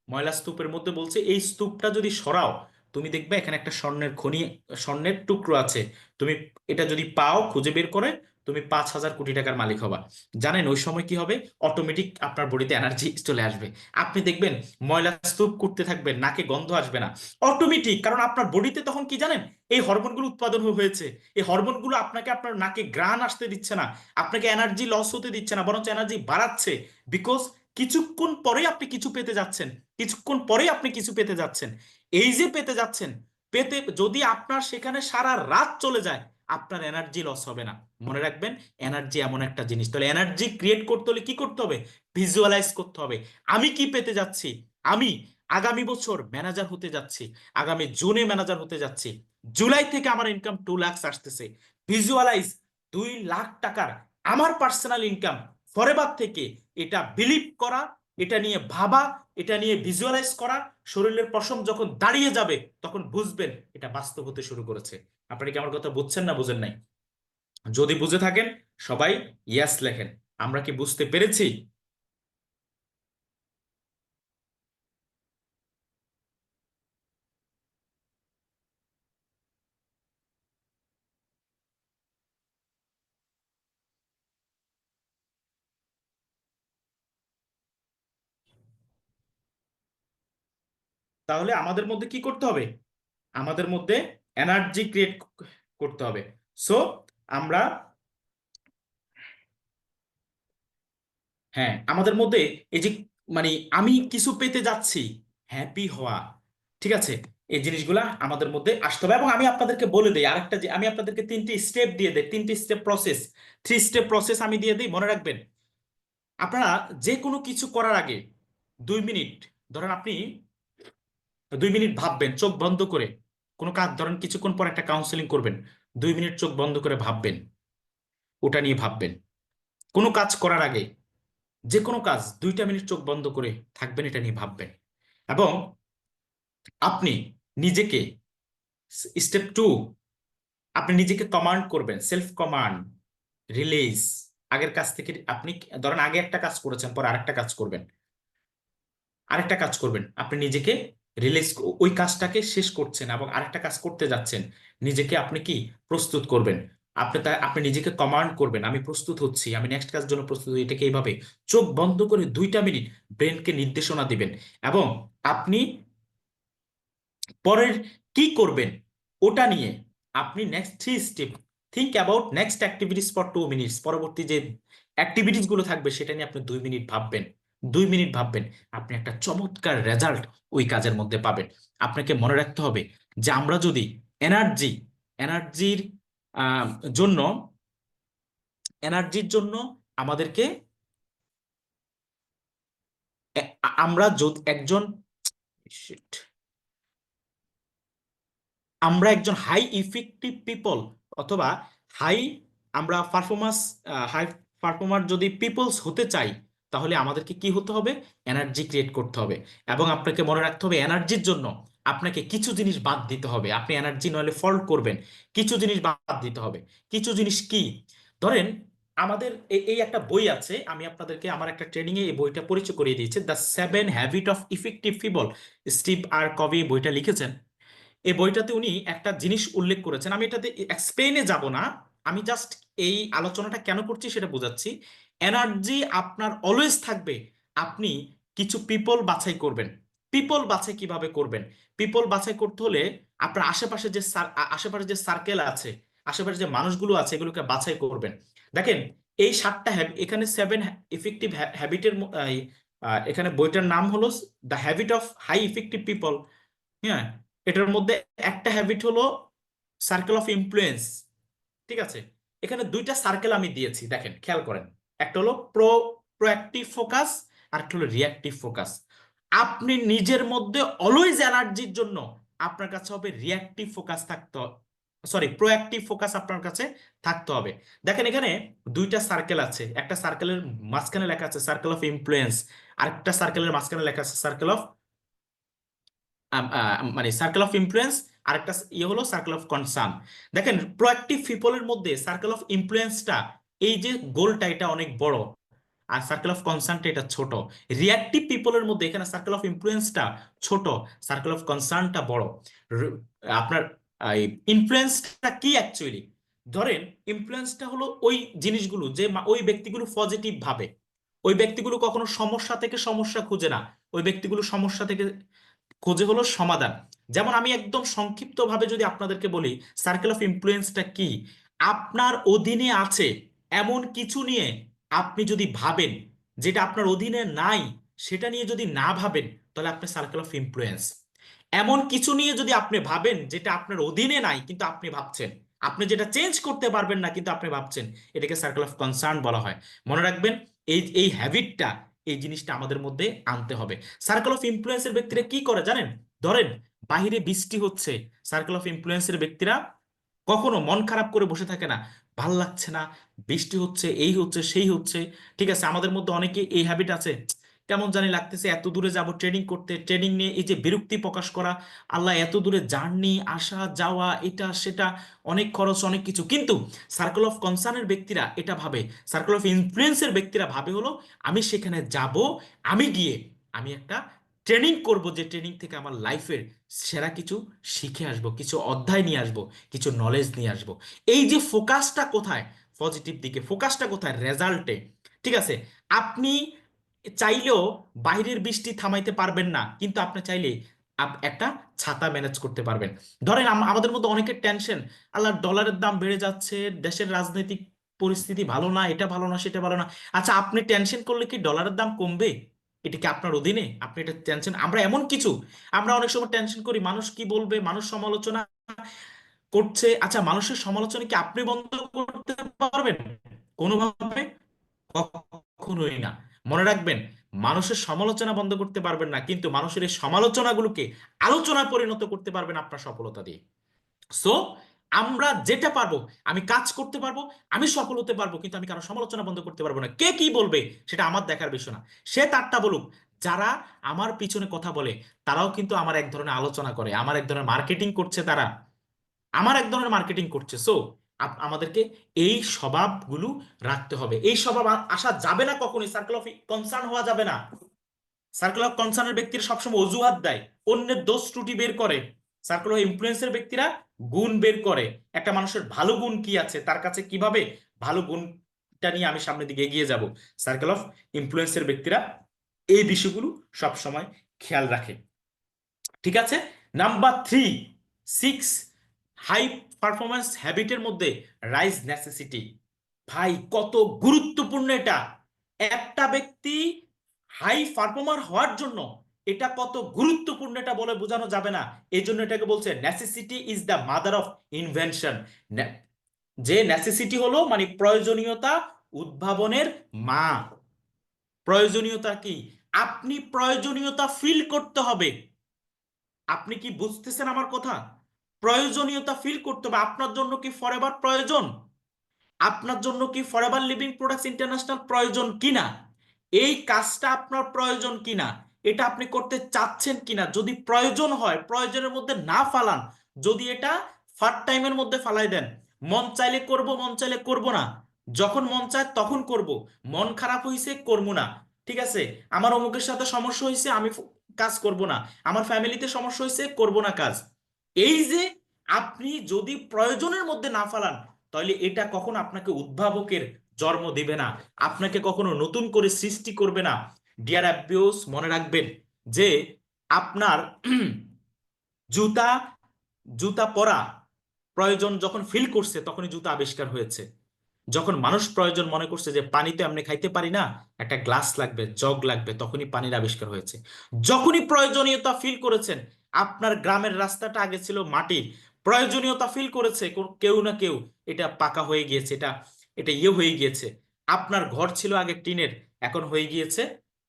S1: ময়লা স্তূপের মধ্যে বলছে এই স্তূপটা যদি সরাও, তুমি দেখবে এখানে একটা স্বর্ণের খনি, স্বর্ণের টুকরো আছে, তুমি এটা যদি পাও, খুঁজে বের করে, তুমি 5,000 কোটি টাকার মালিক হবা। জানেন ওই সময় কি হবে? অটোমেটিক আপনার বডিতে এনার্জি চলে আসবে, আপনি দেখবেন ময়লা স্তূপ করতে থাকবেন, নাকে গন্ধ আসবে না, অটোমেটিক, কারণ আপনার বডিতে তখন কি জানেন, এই হরমোনগুলো উৎপাদন হয়েছে। এই হরমোনগুলো আপনাকে আপনার নাকে গ্রান আসতে দিচ্ছে না, আপনাকে এনার্জি লস হতে দিচ্ছে না, বরঞ্চ এনার্জি বাড়াচ্ছে। বিকজ কিছুক্ষণ পরে আপনি কিছু পেতে যাচ্ছেন, কিছুক্ষণ পরে আপনি কিছু পেতে যাচ্ছেন। এই যে পেতে যাচ্ছেন, পেতে যদি আপনার সেখানে সারা রাত চলে যায়, আপনার এনার্জি লস হবে না। মনে রাখবেন, এনার্জি এমন একটা জিনিস। তাহলে এনার্জি ক্রিয়েট করতে হলে কি করতে হবে? ভিজুয়ালাইজ করতে হবে। আমি কি পেতে যাচ্ছি? আমি আগামী বছর ম্যানেজার হতে যাচ্ছি, আগামী জুনে ম্যানেজার হতে যাচ্ছি, জুলাই থেকে আমার ইনকাম 2 লাখ আসতেছে। ভিজুয়ালাইজ 2 লাখ টাকার আমার পার্সোনাল ইনকাম ফরেভার থেকে, এটা বিলিভ করা, এটা নিয়ে ভাবা, এটা নিয়ে ভিজুয়ালাইজ করা। শরীরের পশম যখন দাঁড়িয়ে যাবে তখন বুঝবেন এটা বাস্তব হতে শুরু করেছে। আপনারা কি আমার কথা বুঝছেন না বুঝেন নাই? যদি বুঝে থাকেন সবাই ইয়াস লেখেন। আমরা কি বুঝতে পেরেছি? তাহলে আমাদের মধ্যে কি করতে হবে? আমাদের মধ্যে এনার্জি ক্রিয়েট করতে হবে। সো আমরা, হ্যাঁ, আমাদের মধ্যে এই যে মানে আমি কিছু পেতে যাচ্ছি, হ্যাপি হওয়া, ঠিক আছে, এই জিনিসগুলা আমাদের মধ্যে আসতে হবে। এবং আমি আপনাদেরকে বলে দিই আরেকটা, যে আমি আপনাদেরকে 3টি স্টেপ দিয়ে দেই, 3টি স্টেপ প্রসেস, 3 স্টেপ প্রসেস আমি দিয়ে দিই, মনে রাখবেন। আপনারা যে কোনো কিছু করার আগে 2 মিনিট, ধরেন আপনি 2 মিনিট ভাববেন চোখ বন্ধ করে। কোনো কাজ ধরেন কিছুক্ষণ পর একটা কাউন্সেলিং করবেন, 2 মিনিট চোখ বন্ধ করে ভাববেন, ওটা নিয়ে ভাববেন। কোনো কাজ করার আগে, যে কোনো কাজ 2টা মিনিট চোখ বন্ধ করে থাকবেন, এটা নিয়ে ভাববেন। এবং আপনি নিজেকে, স্টেপ 2, আপনি নিজেকে কমান্ড করবেন, সেলফ কমান্ড, রিলিজ। আগের কাজ থেকে আপনি ধরেন আগে একটা কাজ করেছেন, পরে আরেকটা কাজ করবেন, আরেকটা কাজ করবেন, আপনি নিজেকে রিলিজ, ওই কাজটাকে শেষ করছেন এবং আরেকটা কাজ করতে যাচ্ছেন, নিজেকে আপনি কি প্রস্তুত করবেন। আপনি নিজেকে কমান্ড করবেন, আমি প্রস্তুত হচ্ছি, আমি নেক্সট কাজের জন্য প্রস্তুত হই। এটাকে এইভাবে চোখ বন্ধ করে 2টা মিনিট ব্রেনকে নির্দেশনা দিবেন। এবং আপনি পরের কি করবেন ওটা নিয়ে আপনি next 3 step, think about next activities for 2 minutes. পরবর্তী যে অ্যাক্টিভিটিস গুলো থাকবে সেটা নিয়ে আপনি 2 মিনিট ভাববেন। 2 মিনিট ভাববেন, আপনি একটা চমৎকার রেজাল্ট ওই কাজের মধ্যে পাবেন। আপনাকে মনে রাখতে হবে যে আমরা যদি এনার্জি, এনার্জির জন্য, এনার্জির জন্য আমাদেরকে আমরা যদি একজন, shit, আমরা একজন হাই ইফেক্টিভ পিপল অথবা হাই, আমরা পারফরমেন্স, হাই পারফর্মার যদি পিপলস হতে চাই, তাহলে আমাদেরকে কি হতে হবে? এনার্জি ক্রিয়েট করতে হবে। এবং আপনাকে মনে রাখতে হবে এনার্জির জন্য আপনাকে কিছু জিনিস বাদ দিতে হবে। আপনি এনার্জি নইলে ফল্ট করবেন, কিছু জিনিস বাদ দিতে হবে। কিছু জিনিস কি? ধরেন আমাদের এই একটা বই আছে, আমি আপনাদেরকে আমার একটা ট্রেনিং এ এই বইটা পরিচয় করিয়ে দিয়েছি, the 7 habit of effective people. Steve R Covey এই বইটা লিখেছেন। এই বইটাতে উনি একটা জিনিস উল্লেখ করেছেন, আমি এটাতে এক্সপ্লেইনে যাব না, আমি জাস্ট এই আলোচনাটা কেন করছি সেটা বোঝাচ্ছি। এনার্জি আপনার অলওয়েজ থাকবে, আপনি কিছু পিপল বাছাই করবেন। পিপল বাছাই কিভাবে করবেন? পিপল বাছাই করতে হলে আপনার আশেপাশে যে আশেপাশে যে সার্কেল আছে, আশেপাশে যে মানুষগুলো আছে, এগুলোকে বাছাই করবেন। দেখেন, এই 7টা এখানে 7 ইফেক্টিভ হ্যাবিটের, এখানে বইটার নাম হলো the habit of high effective people. হ্যাঁ, এটার মধ্যে একটা হ্যাবিট হলো সার্কেল অফ ইনফ্লুয়েন্স, ঠিক আছে। এখানে 2টা সার্কেল আমি দিয়েছি, দেখেন খেয়াল করেন। একটা হলো প্রোঅ্যাক্টিভ ফোকাস, আর একটা হলো রিঅ্যাক্টিভ ফোকাস। আপনি নিজের মধ্যে অলওয়েজ এনার্জির জন্য আপনার কাছে হবে রিঅ্যাক্টিভ ফোকাস থাকতে, সরি প্রোঅ্যাক্টিভ ফোকাস আপনার কাছে থাকতে হবে। দেখেন এখানে 2টা সার্কেল আছে, একটা সার্কেলের মাঝখানে লেখা আছে সার্কেল অফ ইনফ্লুয়েন্স, আরেকটা সার্কেলের মাঝখানে লেখা আছে সার্কেল অফ, মানে সার্কেল অফ ইনফ্লুয়েন্স, আরেকটা ইয়ে হলো সার্কেল অফ কনসার্ন। দেখেন প্রোঅ্যাক্টিভ পিপলের মধ্যে সার্কেল অফ ইনফ্লুয়েন্সটা, এই যে গোলটা এটা অনেক বড়, আর সার্কেল অফ কনসার্নটা এটা ছোট। রিঅ্যাক্টিভ পিপলের মধ্যে এখানে সার্কেল অফ ইনফ্লুয়েন্সটা ছোট, সার্কেল অফ কনসার্নটা বড়। র- আপনার ইনফ্লুয়েন্সটা কি অ্যাকচুয়ালি? ধরেন ইনফ্লুয়েন্সটা হলো ওই জিনিসগুলো যে ওই ব্যক্তিগুলো পজিটিভ ভাবে, ওই ব্যক্তিগুলো কখনো সমস্যা থেকে সমস্যা খুঁজে না, ওই ব্যক্তিগুলো সমস্যা থেকে খোঁজে হলো সমাধান। যেমন আমি একদম সংক্ষিপ্ত ভাবে যদি আপনাদেরকে বলি, সার্কেল অফ ইনফ্লুয়েন্সটা কি? আপনার অধীনে আছে এমন কিছু নিয়ে আপনি যদি ভাবেন, যেটা আপনার অধীনে নাই সেটা নিয়ে যদি না ভাবেন, তাহলে আপনি সার্কেল অফ ইনফ্লুয়েন্স। এমন কিছু নিয়ে যদি আপনি ভাবেন যেটা আপনার অধীনে নাই কিন্তু আপনি ভাবছেন, আপনি যেটা চেঞ্জ করতে পারবেন না কিন্তু আপনি ভাবছেন, এটাকে সার্কেল অফ কনসার্ন বলা হয়। মনে রাখবেন, এই এই হ্যাবিটটা, এই জিনিসটা আমাদের মধ্যে আনতে হবে। সার্কেল অফ ইনফ্লুয়েন্সের ব্যক্তিরা কি করে জানেন? ধরেন বাহিরে বৃষ্টি হচ্ছে, সার্কেল অফ ইনফ্লুয়েন্সের ব্যক্তিরা কখনো মন খারাপ করে বসে থাকে না, ভাল লাগছে না, বৃষ্টি হচ্ছে, এই হচ্ছে, সেই হচ্ছে। ঠিক আছে, আমাদের মধ্যে অনেকে এই হ্যাবিট আছে, কেমন জানি লাগতেছে, এত দূরে যাব ট্রেনিং করতে, ট্রেনিং নিয়ে এই যে বিরক্তি প্রকাশ করা, আল্লাহ এত দূরে জার্নি, আসা যাওয়া, এটা সেটা, অনেক খরচ, অনেক কিছু। কিন্তু সার্কেল অফ কনসার্নের ব্যক্তিরা এটা ভাবে, সার্কেল অফ ইনফ্লুয়েন্সের ব্যক্তিরা ভাবে হলো, আমি সেখানে যাব, আমি গিয়ে আমি একটা ট্রেনিং করব, যে ট্রেনিং থেকে আমার লাইফের সেরা কিছু শিখে আসব, কিছু অধ্যায় নিয়ে আসব, কিছু নলেজ নিয়ে আসব। এই যে ফোকাসটা কোথায়? পজিটিভ দিকে। ফোকাসটা কোথায়? রেজাল্টে। ঠিক আছে, আপনি চাইলেও বাইরের বৃষ্টি থামাইতে পারবেন না, কিন্তু আপনি চাইলে একটা ছাতা ম্যানেজ করতে পারবেন। ধরেন আমাদের মধ্যে অনেকের টেনশন, আল্লাহ ডলারের দাম বেড়ে যাচ্ছে, দেশের রাজনৈতিক পরিস্থিতি ভালো না, এটা ভালো না, সেটা ভালো না। আচ্ছা, আপনি টেনশন করলে কি ডলারের দাম কমবে? এটা কি আপনার অধীনে? আপনি এটা টেনশন, আমরা এমন কিছু, আমরা অনেক সময় টেনশন করি মানুষ কি বলবে, মানুষ সমালোচনা করছে। আচ্ছা, মানুষের সমালোচনা কি আপনি বন্ধ করতে পারবেন কোনোভাবে? কখনোই না। মনে রাখবেন, মানুষের সমালোচনা বন্ধ করতে পারবেন না, কিন্তু মানুষের এই সমালোচনাগুলোকে আলোচনায় পরিণত করতে পারবেন আপনার সফলতা দিয়ে। সো আমরা যেটা পারবো, আমি কাজ করতে পারবো, আমি সফল হতে পারবো, কিন্তু আমি কারো সমালোচনা বন্ধ করতে পারবো না। কে কি বলবে সেটা আমার দেখার বিষয় না, সে তারটা বলুক। যারা আমার পিছনে কথা বলে তারাও কিন্তু আমার এক ধরনের আলোচনা করে, আমার এক ধরনের মার্কেটিং করছে, তারা আমার এক ধরনের মার্কেটিং করছে। সো আমাদেরকে এই স্বভাবগুলো রাখতে হবে। এই স্বভাব আসা যাবে না কখনোই, সার্কেল অফ কনসার্ন হওয়া যাবে না। সার্কেল অফ কনসার্নের ব্যক্তিরা সবসময় অজুহাত দেয়, অন্যের দোষ ত্রুটি বের করে। সার্কেল অফ ইনফ্লুয়েন্সের ব্যক্তিরা গুণ বের করে, একটা মানুষের ভালো গুণ কি আছে, তার কাছে কিভাবে ভালো গুণটা নিয়ে আমি সামনের দিকে এগিয়ে যাব। সার্কেল অফ ইনফ্লুয়েন্সের ব্যক্তিরা এই বিষয়গুলো সবসময় খেয়াল রাখে। ঠিক আছে, নাম্বার 3, 6, হাই পারফরমেন্স হ্যাবিটের মধ্যে রাইজ নেসেসিটি। ভাই কত গুরুত্বপূর্ণ এটা! একটা ব্যক্তি হাই পারফর্মার হওয়ার জন্য এটা কত গুরুত্বপূর্ণ এটা বলে বোঝানো যাবে না। এই জন্য এটাকে বলছে necessity is the mother of invention. যে নেসেসিটি হলো মানে প্রয়োজনীয়তা উদ্ভাবনের মা। প্রয়োজনীয়তা কি? আপনি প্রয়োজনীয়তা ফিল করতে হবে। আপনি কি বুঝতেছেন আমার কথা? প্রয়োজনীয়তা ফিল করতে হবে। আপনার জন্য কি ফরএভার প্রয়োজন? আপনার জন্য কি ফরএভার লিভিং প্রোডাক্টস ইন্টারন্যাশনাল প্রয়োজন কিনা? এই কাজটা আপনার প্রয়োজন কিনা, এটা আপনি করতে চাচ্ছেন কিনা? যদি প্রয়োজন হয়, প্রয়োজনের মধ্যে না ফালান। যদি এটা ফার্ট টাইমের মধ্যে ফালাই দেন, মন চাইলে করব, মন চাইলে করব না, যখন মন চায় তখন করব, মন খারাপ হয়েছে করব না। ঠিক আছে, আমার অমুকের সাথে সমস্যা হয়েছে, আমি কাজ করব না, আমার ফ্যামিলিতে সমস্যা হয়েছে, করব না কাজ। এই যে আপনি যদি প্রয়োজনের মধ্যে না ফালান, তাহলে এটা কখনো আপনাকে উদ্ভাবকের জন্ম দিবে না, আপনাকে কখনো নতুন করে সৃষ্টি করবে না। ডিয়ার অ্যাবিউস, মনে রাখবেন যে আপনার জুতা জুতা পরা প্রয়োজন যখন ফিল করছে তখনই জুতা আবিষ্কার হয়েছে। যখন মানুষ প্রয়োজন মনে করছে যে পানি তো এমনি খাইতে পারি না, একটা গ্লাস লাগবে, জগ লাগবে, তখনই পানির আবিষ্কার হয়েছে। যখনই প্রয়োজনীয়তা ফিল করেছেন, আপনার গ্রামের রাস্তাটা আগে ছিল মাটির, প্রয়োজনীয়তা ফিল করেছে কেউ না কেউ, এটা পাকা হয়ে গিয়েছে, এটা এটা ইয়ে হয়ে গিয়েছে। আপনার ঘর ছিল আগে টিনের, এখন হয়ে গিয়েছে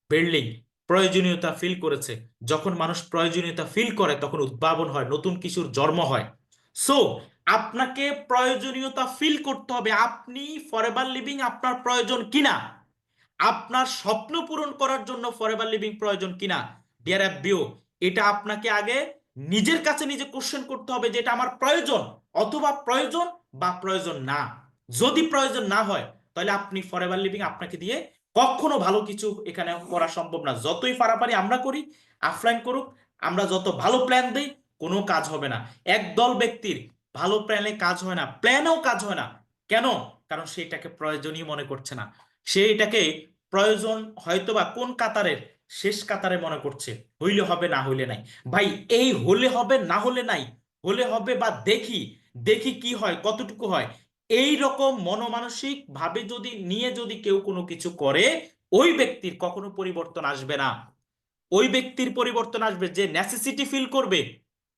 S1: বিল্ডিং। প্রয়োজনীয়তা ফিল করেছে, যখন মানুষ প্রয়োজনীয়তা ফিল করে তখন উদ্ভাবন হয়, নতুন কিছুর জন্ম হয়। সো আপনাকে প্রয়োজনীয়তা ফিল করতে হবে, আপনি ফরএভার লিভিং আপনার প্রয়োজন কিনা, আপনার স্বপ্ন পূরণ করার জন্য ফরএভার লিভিং প্রয়োজন কিনা। ডিয়ার অ্যাবিও, এটা আপনাকে আগে নিজের কাছে নিজে কোশ্চেন করতে হবে যে এটা আমার প্রয়োজন, অথবা প্রয়োজন বা প্রয়োজন না। যদি প্রয়োজন না হয়, তাহলে আপনি ফরএভার লিভিং আপনাকে দিয়ে কখনো ভালো কিছু এখানে করা সম্ভব না। যতই পারাপারি আমরা করি, আফলাইন করুক, আমরা যত ভালো প্ল্যান দেই, কোনো কাজ হবে না। একদল ব্যক্তির ভালো প্ল্যানে কাজ হয় না, প্ল্যানেও কাজ হয় না। কেন? কারণ সে এটাকে প্রয়োজনীয় মনে করছে না, সে এটাকে প্রয়োজন হয়তোবা কোন কাতারের, শেষ কাতারে মনে করছে, হইলে হবে না হইলে নাই। ভাই, এই হলে হবে না হলে নাই, হলে হবে বা দেখি, দেখি কি হয়, কতটুকু হয়, এই রকম মনোমানসিক ভাবে যদি নিয়ে যদি কেউ কোনো কিছু করে, ওই ব্যক্তির কখনো পরিবর্তন আসবে না। ওই ব্যক্তির পরিবর্তন আসবে যে নেসেসিটি ফিল করবে,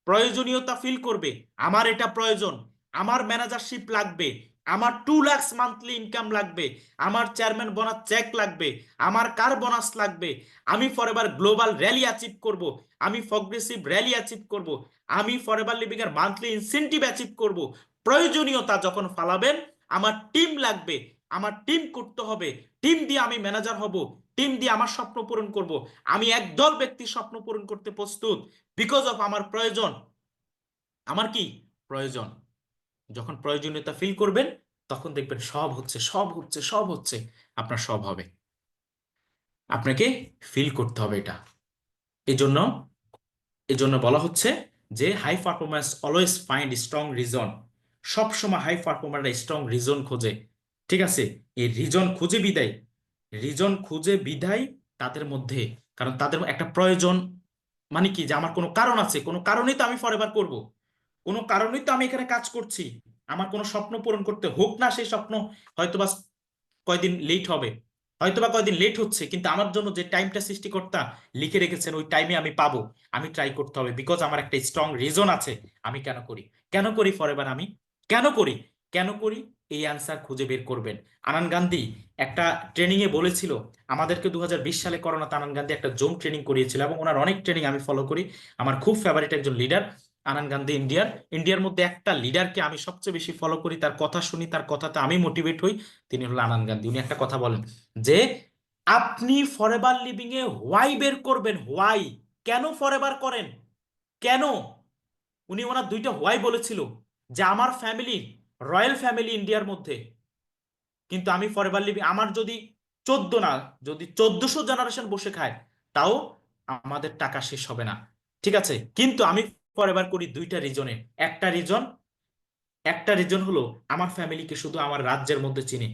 S1: প্রয়োজনীয়তা ফিল করবে, আমার এটা প্রয়োজন, আমার ম্যানেজারশিপ লাগবে, আমার 2 লাখ মান্থলি ইনকাম লাগবে, আমার চেয়ারম্যান বোনাস চেক লাগবে, আমার কার বোনাস লাগবে, আমি ফরএভার গ্লোবাল র্যালি অ্যাচিভ করব, আমি প্রগ্রেসিভ র্যালি অ্যাচিভ করব, আমি ফরএভার লিভিং এর মান্থলি ইনসেনটিভ অ্যাচিভ করব। প্রয়োজনীয়তা যখন ফালাবেন, আমার টিম লাগবে, আমার টিম করতে হবে, টিম দিয়ে আমি ম্যানেজার হব, টিম দিয়ে আমার স্বপ্ন পূরণ করব, আমি একদল ব্যক্তির স্বপ্ন পূরণ করতে প্রস্তুত, বিকজ অফ আমার প্রয়োজন। আমার কি প্রয়োজন? যখন প্রয়োজনীয়তা ফিল করবেন, তখন দেখবেন সব হচ্ছে, সব হচ্ছে, সব হচ্ছে, আপনার সব হবে। আপনাকে ফিল করতে হবে এটা। এই জন্য এই জন্য বলা হচ্ছে যে high performance always find strong reason. সবসময় হাই পারফর্মাররা স্ট্রং রিজন খোঁজে। ঠিক আছে? এই রিজন খুঁজে বিদায় তাদের মধ্যে, কারণ তাদের একটা প্রয়োজন, মানে কি যে আমার কোনো কারণ আছে, কোনো কারণেই তো আমি ফরএভার করব, কোনো কারণেই তো আমি এখানে কাজ করছি, আমার কোনো স্বপ্ন পূরণ করতে হোক না, সেই স্বপ্ন হয়তোবা কয়দিন লেট হবে, হয়তোবা কয়দিন লেট হচ্ছে, কিন্তু আমার জন্য যে টাইমটা সৃষ্টিকর্তা লিখে রেখেছেন ওই টাইমে আমি পাবো। আমি ট্রাই করতে হবে, বিকজ আমার একটা স্ট্রং রিজন আছে। আমি কেন করি, কেন করি ফরএভার, আমি কেন করি, কেন করি, এই অ্যান্সার খুঁজে বের করবেন। আনান গান্ধী একটা ট্রেনিং এ বলেছিল, আমাদেরকে 2020 সালে করোনাতে আনান গান্ধী একটা জুম ট্রেনিং করিয়েছিল, এবং ওনার অনেক ট্রেনিং আমি ফলো করি। আমার খুব ফেভারিট একজন লিডার আনান গান্ধী। ইন্ডিয়ার মধ্যে একটা লিডারকে আমি সবচেয়ে বেশি ফলো করি, তার কথা শুনি, তার কথাতে আমি মোটিভেট হই, তিনি হলো আনান গান্ধী। উনি একটা কথা বলেন যে আপনি ফরএভার লিভিং এ হোয়াই বের করবেন, হোয়াই, কেন ফরএভার করেন, কেন। উনি ওনার 2টা হোয়াই বলেছিল, যে আমার ফ্যামিলি রয়্যাল ফ্যামিলি ইন্ডিয়ার মধ্যে, কিন্তু আমি ফরএভার লিভিং, আমার যদি 14 না, যদি 1400 জেনারেশন বসে খায়, তাও আমাদের টাকা শেষ হবে না। ঠিক আছে, কিন্তু আমি ফরএভার করি 2টা রিজনে। একটা রিজন একটা রিজন হলো আমার ফ্যামিলিকে শুধু আমার রাজ্যের মধ্যে চিনে,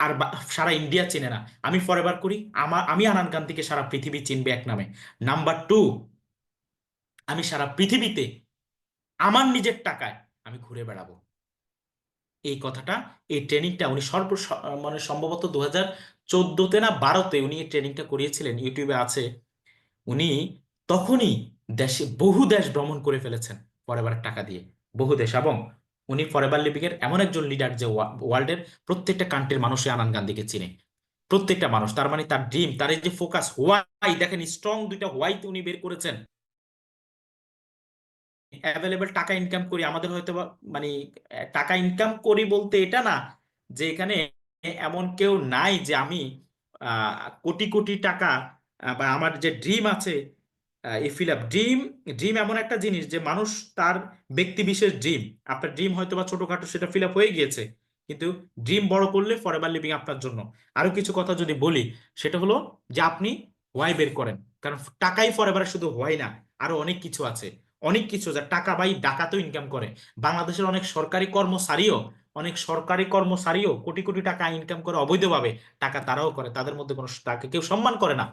S1: আর সারা ইন্ডিয়া চিনে না। আমি ফরএভার করি, আমি আনান গান্ধীকে সারা পৃথিবী চিনবে এক নামে। নাম্বার 2, আমি সারা পৃথিবীতে আমার নিজের টাকায় আমি ঘুরে বেড়াবো। এই কথাটা, এই ট্রেনিংটা উনি মানে সম্ভবত 2014-তে না 12-তে উনি এই ট্রেনিংটা করিয়েছিলেন, ইউটিউবে আছে। উনি তখনই বহু দেশ ভ্রমণ করে ফেলেছেন ফরএভার টাকা দিয়ে, বহু দেশ। এবং উনি ফরএভার লিভিং এর এমন একজন লিডার যে ওয়ার্ল্ডের প্রত্যেকটা কান্ট্রির মানুষই আনান গান্ধীকে চিনে, প্রত্যেকটা মানুষ। তার মানে তার ড্রিম, তার এই যে ফোকাস, হোয়াই, দেখেন স্ট্রং 2টা হোয়াই উনি বের করেছেন। অ্যাভেলেবল টাকা ইনকাম করি, আমাদের হয়তো মানে টাকা ইনকাম করি বলতে এটা না যে এখানে এমন কেউ নাই যে আমি কোটি কোটি টাকা, বা আমার যে ড্রিম আছে, এই ফিল আপ ড্রিম। ড্রিম এমন একটা জিনিস যে মানুষ তার ব্যক্তি বিশেষ ড্রিম, আপনার ড্রিম হয়তো বা ছোটখাটো, সেটা ফিল আপ হয়ে গিয়েছে, কিন্তু ড্রিম বড় করলে ফরএভার লিভিং আপনার জন্য। আরো কিছু কথা যদি বলি, সেটা হলো যে আপনি হোয়াই বের করেন, কারণ টাকাই ফরএভার শুধু হোয়াই না, আরো অনেক কিছু আছে, অনেক কিছু যা টাকা বাই ডাকাতেও ইনকাম করে। বাংলাদেশের অনেক সরকারি কর্মচারীও কোটি কোটি টাকা ইনকাম করে অবৈধভাবে, টাকা তারাও করে, তাদের মধ্যে কোনো, তাকে কেউ সম্মান করে না।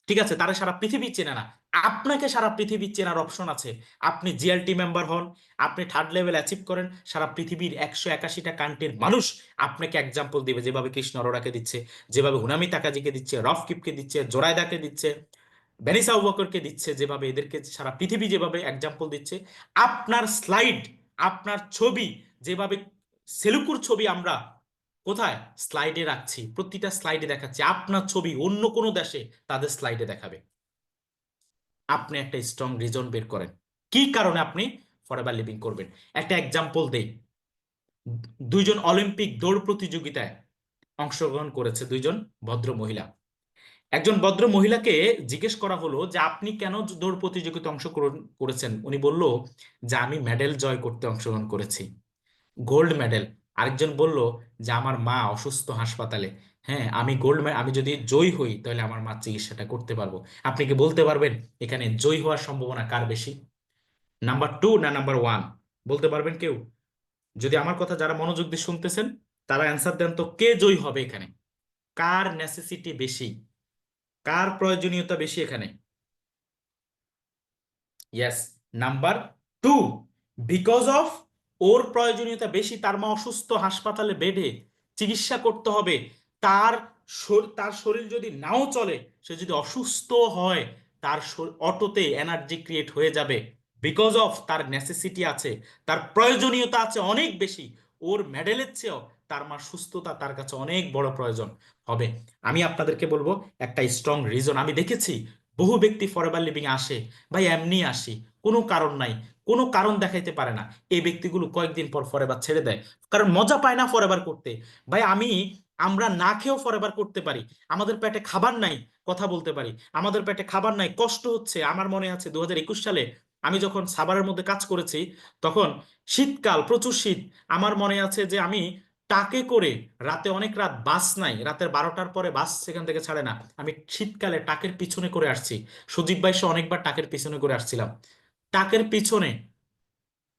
S1: ঠিক আছে, তারা সারা পৃথিবী চেনে না, আপনাকে সারা পৃথিবী চেনার অপশন আছে। আপনি জিএলটি মেম্বার হন, আপনি থার্ড লেভেল অ্যাচিভ করেন, সারা পৃথিবীর 181টা কান্ট্রির মানুষ আপনাকে এক্সাম্পল দিবে, যেভাবে কৃষ্ণ অরোরাকে দিচ্ছে, যেভাবে হুনামি তাকাজিকে দিচ্ছে, রফকিপকে দিচ্ছে, জোরায়দাকে দিচ্ছে, ভ্যানিসা ওয়াকারকে দিচ্ছে, যেভাবে এদেরকে সারা পৃথিবী যেভাবে এক্সাম্পল দিচ্ছে। আপনার স্লাইড, আপনার ছবি, যেভাবে সেলুকুর ছবি আমরা কোথায় স্লাইডে রাখছি, প্রতিটা স্লাইডে দেখাচ্ছি, আপনার ছবি অন্য কোনো দেশে তাদের স্লাইডে দেখাবে। আপনি একটা স্ট্রং রিজন বের করেন, কি কারণে আপনি ফরএভার লিভিং করবেন। একটা এক্সাম্পল দেই, 2জন অলিম্পিক দৌড় প্রতিযোগিতায় অংশগ্রহণ করেছে, 2জন ভদ্র মহিলা। একজন ভদ্র মহিলাকে জিজ্ঞেস করা হলো যে আপনি কেন দৌড় প্রতিযোগিতায় অংশগ্রহণ করেছেন। উনি বলল যে আমি মেডেল জয় করতে অংশগ্রহণ করেছি, গোল্ড মেডেল। আরেকজন বলল যে আমার মা অসুস্থ হাসপাতালে, হ্যাঁ আমি আমি যদি জয়ী হই তাহলে আমার মা চিকিৎসাটা করতে পারবো। আপনি কি বলতে পারবেন এখানে জয়ী হওয়ার সম্ভাবনা কার বেশি, নাম্বার 2 না নাম্বার 1? বলতে পারবেন কেউ? যদি আমার কথা যারা মনোযোগ দিয়ে শুনতেছেন, তারা অ্যান্সার দেন তো, কে জয়ী হবে এখানে, কার নেসেসিটি বেশি, কার প্রয়োজনীয়তা বেশি এখানে? Yes, number 2। বিকজ অফ ওর প্রয়োজনীয়তা বেশি, তার মা অসুস্থ হাসপাতালে বেডে, চিকিৎসা করতে হবে, তার তার শরীর যদি নাও চলে, সে যদি অসুস্থ হয়, তার অটোতে এনার্জি ক্রিয়েট হয়ে যাবে। বিকজ অফ তার নেসেসিটি আছে, তার প্রয়োজনীয়তা আছে অনেক বেশি। ওর মেডেলের চেয়েও তার মা সুস্থতা তার কাছে অনেক বড় প্রয়োজন হবে। আমি আপনাদেরকে বলবো একটা স্ট্রং রিজন আমি দেখেছি। বহু ব্যক্তি ফরএভার লিভিং আসে, ভাই এমনি আসি, কোনো কারণ নাই, কোনো কারণ দেখাইতে পারে না। এই ব্যক্তিগুলো কয়েকদিন পর ফরএভার ছেড়ে দেয়, কারণ মজা পায় না ফরএভার করতে। ভাই আমরা না খেয়েও ফরএভার করতে পারি। আমাদের পেটে খাবার নাই, কথা বলতে পারি। আমাদের পেটে খাবার নাই, কষ্ট হচ্ছে। আমার মনে আছে 2021 সালে আমি যখন সাভারের মধ্যে কাজ করেছি, তখন শীতকাল, প্রচুর শীত। আমার মনে আছে যে আমি টাকে করে, রাতে অনেক রাত বাস নাই, রাতের 12টার পরে বাস সেখান থেকে ছাড়ে না, আমি শীতকালে টাকের পিছনে করে আসছি। সুদীপ ভাই সহ অনেকবার টাকের পিছনে করে আসছিলাম। টাকের পিছনে,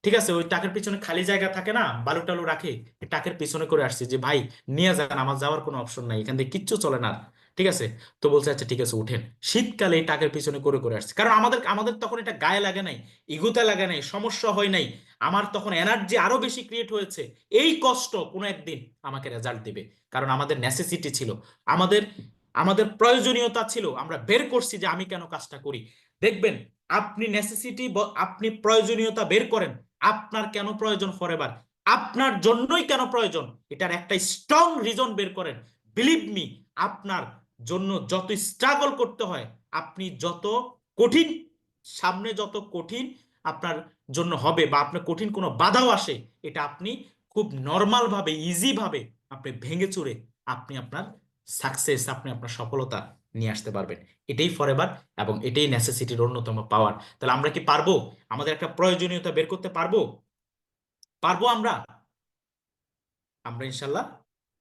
S1: ঠিক আছে, ওই টাকের পিছনে খালি জায়গা থাকে না, বালু টালু রাখে, এই টাকের পিছনে করে আসছি যে ভাই নিয়ে যান, আমার যাওয়ার কোনো অপশন নাই, এখান থেকে কিচ্ছু চলে না আর। ঠিক আছে, তো বলছে আচ্ছা ঠিক আছে উঠেন। শীতকালে এই টাকের পিছনে করে করে আসছে, কারণ আমাদের আমাদের তখন এটা গায়ে লাগে নাই, ইগুতে লাগে নাই, সমস্যা হয় নাই। আমার তখন এনার্জি আরো বেশি ক্রিয়েট হয়েছে। এই কষ্ট কোনো একদিন আমাকে রেজাল্ট দিবে, কারণ আমাদের নেসেসিটি ছিল, আমাদের আমাদের প্রয়োজনীয়তা ছিল। আমরা বের করছি যে আমি কেন কাজটা করি। দেখবেন, আপনি নেসেসিটি, আপনি প্রয়োজনীয়তা বের করেন, আপনার কেন প্রয়োজন ফরএভার, আপনার জন্যই কেন প্রয়োজন, এটার একটা স্ট্রং রিজন বের করেন। বিলিভ মি, আপনার জন্য যত স্ট্রাগল করতে হয়, আপনি যত কঠিন, সামনে যত কঠিন আপনার জন্য হবে, বা আপনার কঠিন কোনো বাধাও আসে, এটা আপনি খুব নর্মাল ভাবে, ইজি ভাবে আপনি ভেঙে চুরে আপনি আপনার সাকসেস, আপনি আপনার সফলতা নিয়ে আসতে পারবেন। এটাই ফরএভার, এবং এটাই নেসেসিটির অন্যতম পাওয়ার। তাহলে আমরা কি পারবো আমাদের একটা প্রয়োজনীয়তা বের করতে পারবো? পারবো আমরা? আমরা ইনশাল্লাহ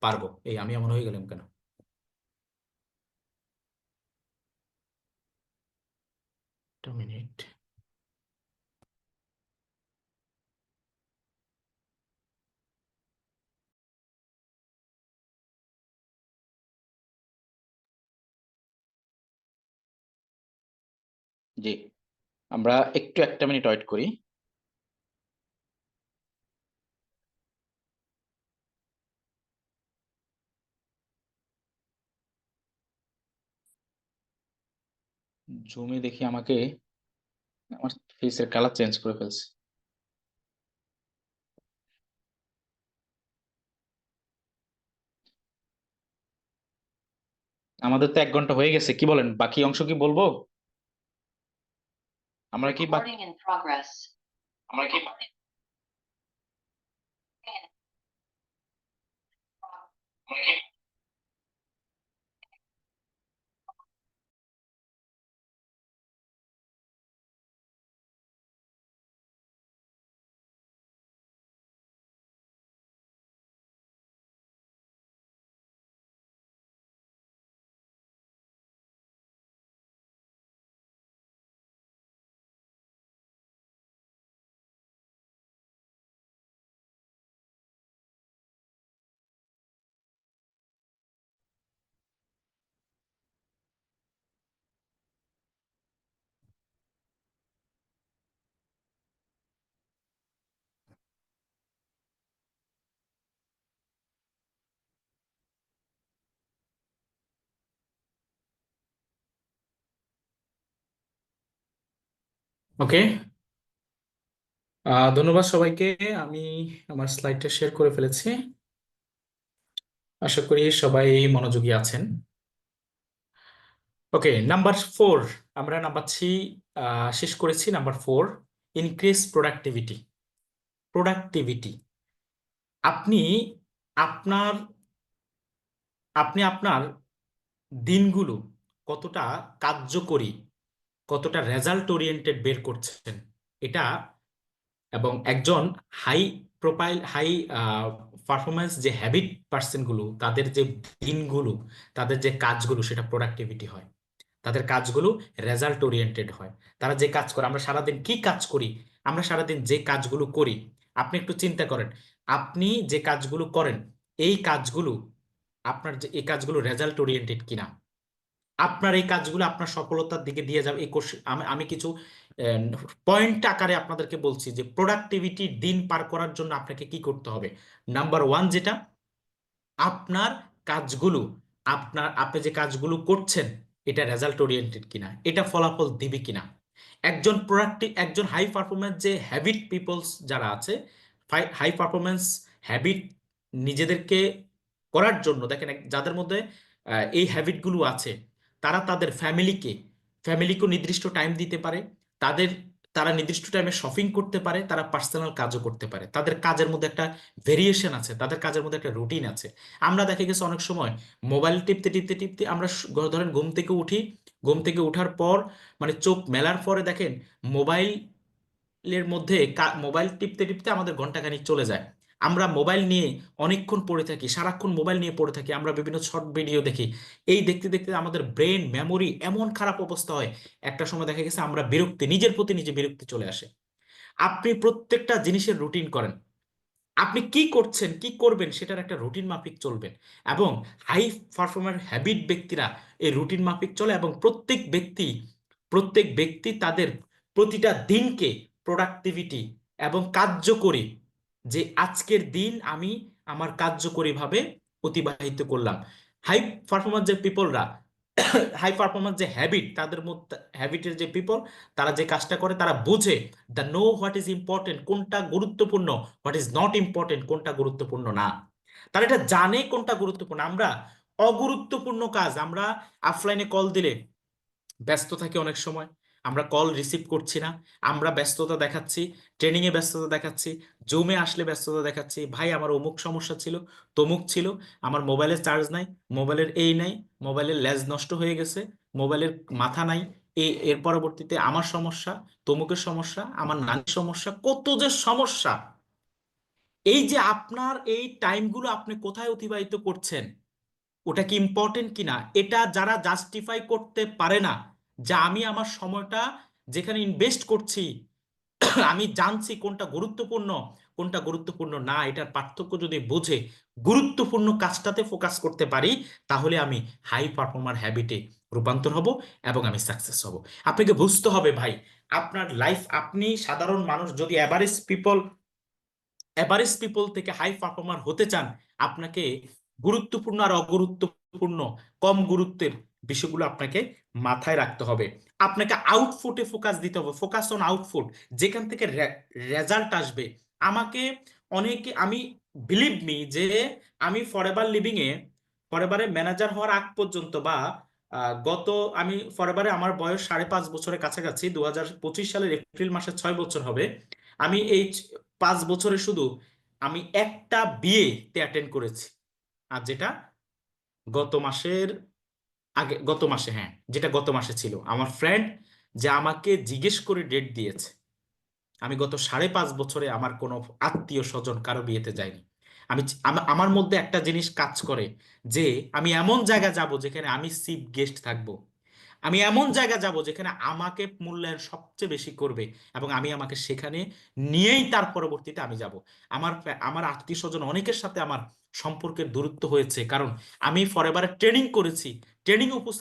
S1: পারবো। এই আমি এমন হয়ে গেলাম কেন? 1 মিনিট। জি, আমরা একটু 1 মিনিট ওয়েট করি। জুমে দেখি আমাকে, আমার ফেসের কালার চেঞ্জ করে ফেলছে। আমাদের তো 1 ঘন্টা হয়ে গেছে, কি বলেন, বাকি অংশ কি বলবো? আমরা কি আমরা কি ওকে, ধন্যবাদ সবাইকে। আমি আমার স্লাইডটা শেয়ার করে ফেলেছি, আশা করি সবাই মনোযোগী আছেন। ওকে, নাম্বার 4, আমরা নাম্বার 3 শেষ করেছি। Number 4, increase productivity. প্রোডাক্টিভিটি, আপনি আপনার আপনি আপনার দিনগুলো কতটা কার্যকরী, কতটা রেজাল্ট ওরিয়েন্টেড বের করছেন, এটা, এবং একজন হাই প্রোফাইল, হাই পারফরমেন্স যে হ্যাবিট পার্সনগুলো, তাদের যে দিনগুলো, তাদের যে কাজগুলো, সেটা প্রোডাক্টিভিটি হয়। তাদের কাজগুলো রেজাল্ট ওরিয়েন্টেড হয়। তারা যে কাজ করে, আমরা সারাদিন কি কাজ করি, আমরা সারাদিন যে কাজগুলো করি, আপনি একটু চিন্তা করেন, আপনি যে কাজগুলো করেন, এই কাজগুলো, আপনার যে এই কাজগুলো রেজাল্ট ওরিয়েন্টেড কিনা, আপনার এই কাজগুলো আপনার সফলতার দিকে দিয়ে যাবে। এই কোর্স আমি আমি কিছু পয়েন্ট আকারে আপনাদেরকে বলছি যে প্রোডাক্টিভিটি দিন পার করার জন্য আপনাকে কি করতে হবে। নাম্বার 1 যেটা, আপনার কাজগুলো আপনি যে কাজগুলো করছেন এটা রেজাল্ট ওরিয়েন্টেড কিনা, এটা ফলাফল দিবে কিনা। একজন প্রোডাক্টিভ, একজন হাই পারফরমেন্স যে হ্যাবিট পিপলস যারা আছে, হাই পারফরমেন্স হ্যাবিট নিজেদেরকে করার জন্য দেখেন, যাদের মধ্যে এই হ্যাবিটগুলো আছে, তারা তাদের ফ্যামিলিকে নির্দিষ্ট টাইম দিতে পারে, তাদের তারা নির্দিষ্ট টাইমে শপিং করতে পারে, তারা পার্সোনাল কাজও করতে পারে, তাদের কাজের মধ্যে একটা ভেরিয়েশন আছে, তাদের কাজের মধ্যে একটা রুটিন আছে। আমরা দেখে গেছি অনেক সময় মোবাইল টিপতে টিপতে টিপতে আমরা ধরেন ঘুম থেকে উঠি, ঘুম থেকে ওঠার পর মানে চোখ মেলার পরে দেখেন মোবাইলের মধ্যে মোবাইল টিপতে টিপতে আমাদের ঘন্টাখানিক চলে যায়। আমরা মোবাইল নিয়ে অনেকক্ষণ পড়ে থাকি, সারাক্ষণ মোবাইল নিয়ে পড়ে থাকি, আমরা বিভিন্ন শর্ট ভিডিও দেখি। এই দেখতে দেখতে আমাদের ব্রেন মেমোরি এমন খারাপ অবস্থা হয়, একটা সময় দেখা গেছে আমরা নিজের প্রতি নিজে বিরক্তি চলে আসে। আপনি প্রত্যেকটা জিনিসের রুটিন করেন, আপনি কি করছেন কি করবেন সেটার একটা রুটিন মাফিক চলবেন। এবং হাই পারফর্মার হ্যাবিট ব্যক্তিরা এই রুটিন মাফিক চলে, এবং প্রত্যেক ব্যক্তি তাদের প্রতিটা দিনকে প্রোডাক্টিভিটি এবং কার্যকরী, যে আজকের দিন আমি আমার কার্যকরীভাবে অতিবাহিত করলাম। হাই পারফরমার যে পিপলরা, হাই পারফরমেন্স যে হ্যাবিট, তাদের মধ্যে হ্যাবিটের যে পিপল, তারা যে কাজটা করে তারা বুঝে the know what is important, কোনটা গুরুত্বপূর্ণ, হোয়াট ইজ নট ইম্পর্টেন্ট, কোনটা গুরুত্বপূর্ণ না। তারা এটা জানে কোনটা গুরুত্বপূর্ণ। আমরা অগুরুত্বপূর্ণ কাজ, আমরা অফলাইনে কল দিলে ব্যস্ত থাকি অনেক সময়, আমরা কল রিসিভ করছি না, আমরা ব্যস্ততা দেখাচ্ছি, ট্রেনিং এ ব্যস্ততা দেখাচ্ছি, জুমে আসলে ব্যস্ততা দেখাচ্ছি, ভাই আমার অমুক সমস্যা ছিল, তমুক ছিল, আমার মোবাইলের চার্জ নাই, মোবাইলের এই নাই, মোবাইলের লেজ নষ্ট হয়ে গেছে, মোবাইলের মাথা নাই, এর পরবর্তীতে আমার সমস্যা, তমুকের সমস্যা, আমার নানির সমস্যা, কত যে সমস্যা। এই যে আপনার এই টাইমগুলো আপনি কোথায় অতিবাহিত করছেন, ওটা কি ইম্পর্টেন্ট কিনা, এটা যারা জাস্টিফাই করতে পারে না, যে আমি আমার সময়টা যেখানে ইনভেস্ট করছি, আমি জানছি কোনটা গুরুত্বপূর্ণ কোনটা গুরুত্বপূর্ণ না, এটার পার্থক্য যদি বুঝে গুরুত্বপূর্ণ কাজটাতে ফোকাস করতে পারি, তাহলে আমি হাই পারফর্মার হ্যাবিটে রূপান্তর হব এবং আমি সাকসেস হব। আপনাকে বুঝতে হবে ভাই, আপনার লাইফ, আপনি সাধারণ মানুষ যদি এভারেজ পিপল থেকে হাই পারফর্মার হতে চান, আপনাকে গুরুত্বপূর্ণ আর অগুরুত্বপূর্ণ, কম গুরুত্বের বিষয়গুলো আপনাকে মাথায় রাখতে হবে। আপনাকে আউটপুটে ফোকাস দিতে হবে, ফোকাস অন আউটপুট, যেখান থেকে রেজাল্ট আসবে। আমাকে আমি বিলিভ মি যে আমি ফরএভারে ম্যানেজার হওয়ার আগ পর্যন্ত, বা গত, আমি ফরএভারে আমার বয়স 5.5 বছরের কাছাকাছি, 2025 সালের এপ্রিল মাসে 6 বছর হবে। আমি এই 5 বছরে শুধু আমি একটা বিয়েতে অ্যাটেন্ড করেছি, আর যেটা গত মাসের গত মাসে, হ্যাঁ, যেটা গত মাসে ছিল, আমার ফ্রেন্ড যে আমাকে জিজ্ঞেস করে ডেট দিয়েছে। আমি গত 5.5 বছরে আমার কোনো আত্মীয় স্বজন কারো বিয়েতে যাইনি। আমার মধ্যে একটা জিনিস কাজ করে, যে আমি এমন জায়গা যাব যেখানে আমি চিফ গেস্ট থাকবো, আমি এমন জায়গা যাব যেখানে আমাকে মূল্যায়ন সবচেয়ে বেশি করবে, এবং আমি আমাকে সেখানে নিয়েই তার পরবর্তীতে আমি যাব। আমার আত্মীয় স্বজন অনেকের সাথে আমার সম্পর্কের দূরত্ব হয়েছে, কারণ আমি ফরএভারে ট্রেনিং করেছি।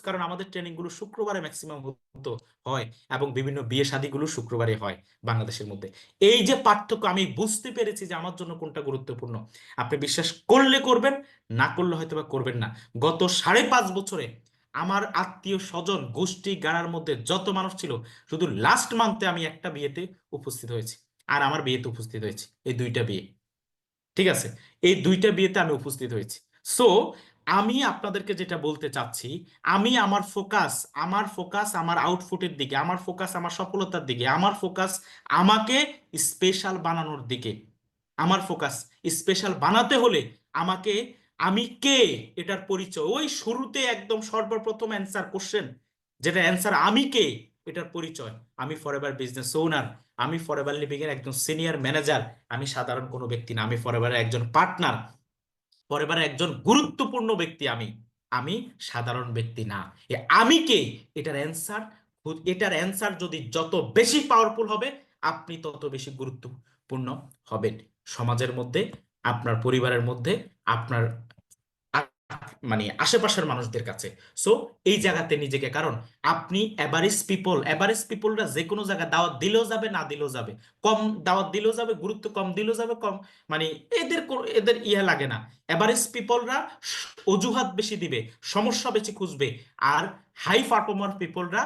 S1: কারণ আমাদের ট্রেনিং গুলো শুক্রবারে ম্যাক্সিমাম হতো হয়, এবং বিভিন্ন বিয়ে শাদীগুলো শুক্রবারে হয় বাংলাদেশের মধ্যে। এই যে পার্থক্য, আমি বুঝতে পেরেছি যে আমার জন্য কোনটা গুরুত্বপূর্ণ। আপনি বিশ্বাস করলে করবেন, না করলে হয়তো বা করবেন না। গত 5.5 বছরে আমার আত্মীয় স্বজন গোষ্ঠী গাড়ার মধ্যে যত মানুষ ছিল, শুধু লাস্ট মান্থে আমি একটা বিয়েতে উপস্থিত হয়েছি, আর আমার বিয়েতে উপস্থিত হয়েছি এই দুইটা বিয়ে। ঠিক আছে, এই দুইটা বিয়েতে আমি উপস্থিত হয়েছি। সো আমি আপনাদেরকে যেটা বলতে চাচ্ছি, আমার ফোকাস আমার আউটপুটের দিকে, আমার ফোকাস আমার সফলতার দিকে, আমার ফোকাস আমাকে স্পেশাল বানানোর দিকে। আমার ফোকাস স্পেশাল বানাতে হলে আমাকে, আমি কে, এটার পরিচয় ওই শুরুতে একদম সর্বপ্রথম অ্যান্সার কোশ্চেন, যেটা অ্যান্সার আমি কে, এটার পরিচয়। আমি ফরএভার বিজনেস ওনার, আমি ফরএভার লিভিং এর একজন সিনিয়র ম্যানেজার, আমি সাধারণ কোনো ব্যক্তি না, আমি ফরএভারের একজন পার্টনার, ফরএভারের একজন গুরুত্বপূর্ণ ব্যক্তি। আমি আমি সাধারণ ব্যক্তি না। আমি কে, এটার অ্যান্সার, এটার অ্যান্সার যদি যত বেশি পাওয়ারফুল হবে, আপনি তত বেশি গুরুত্বপূর্ণ হবেন সমাজের মধ্যে, আপনার পরিবারের মধ্যে, আপনার মানে আশেপাশের মানুষদের কাছে। সো এই জায়গাতে নিজেকে, কারণ আপনি এভারেজ পিপলরা যে কোনো জায়গায় দাওয়াত দিলেও যাবে, না দিলেও যাবে, কম দাওয়াত দিলেও যাবে, গুরুত্ব কম দিলেও যাবে, কম মানে এদের ইয়ে লাগে না। এভারেজ পিপলরা অজুহাত বেশি দিবে, সমস্যা বেশি খুঁজবে। আর হাই পারফর্মার পিপলরা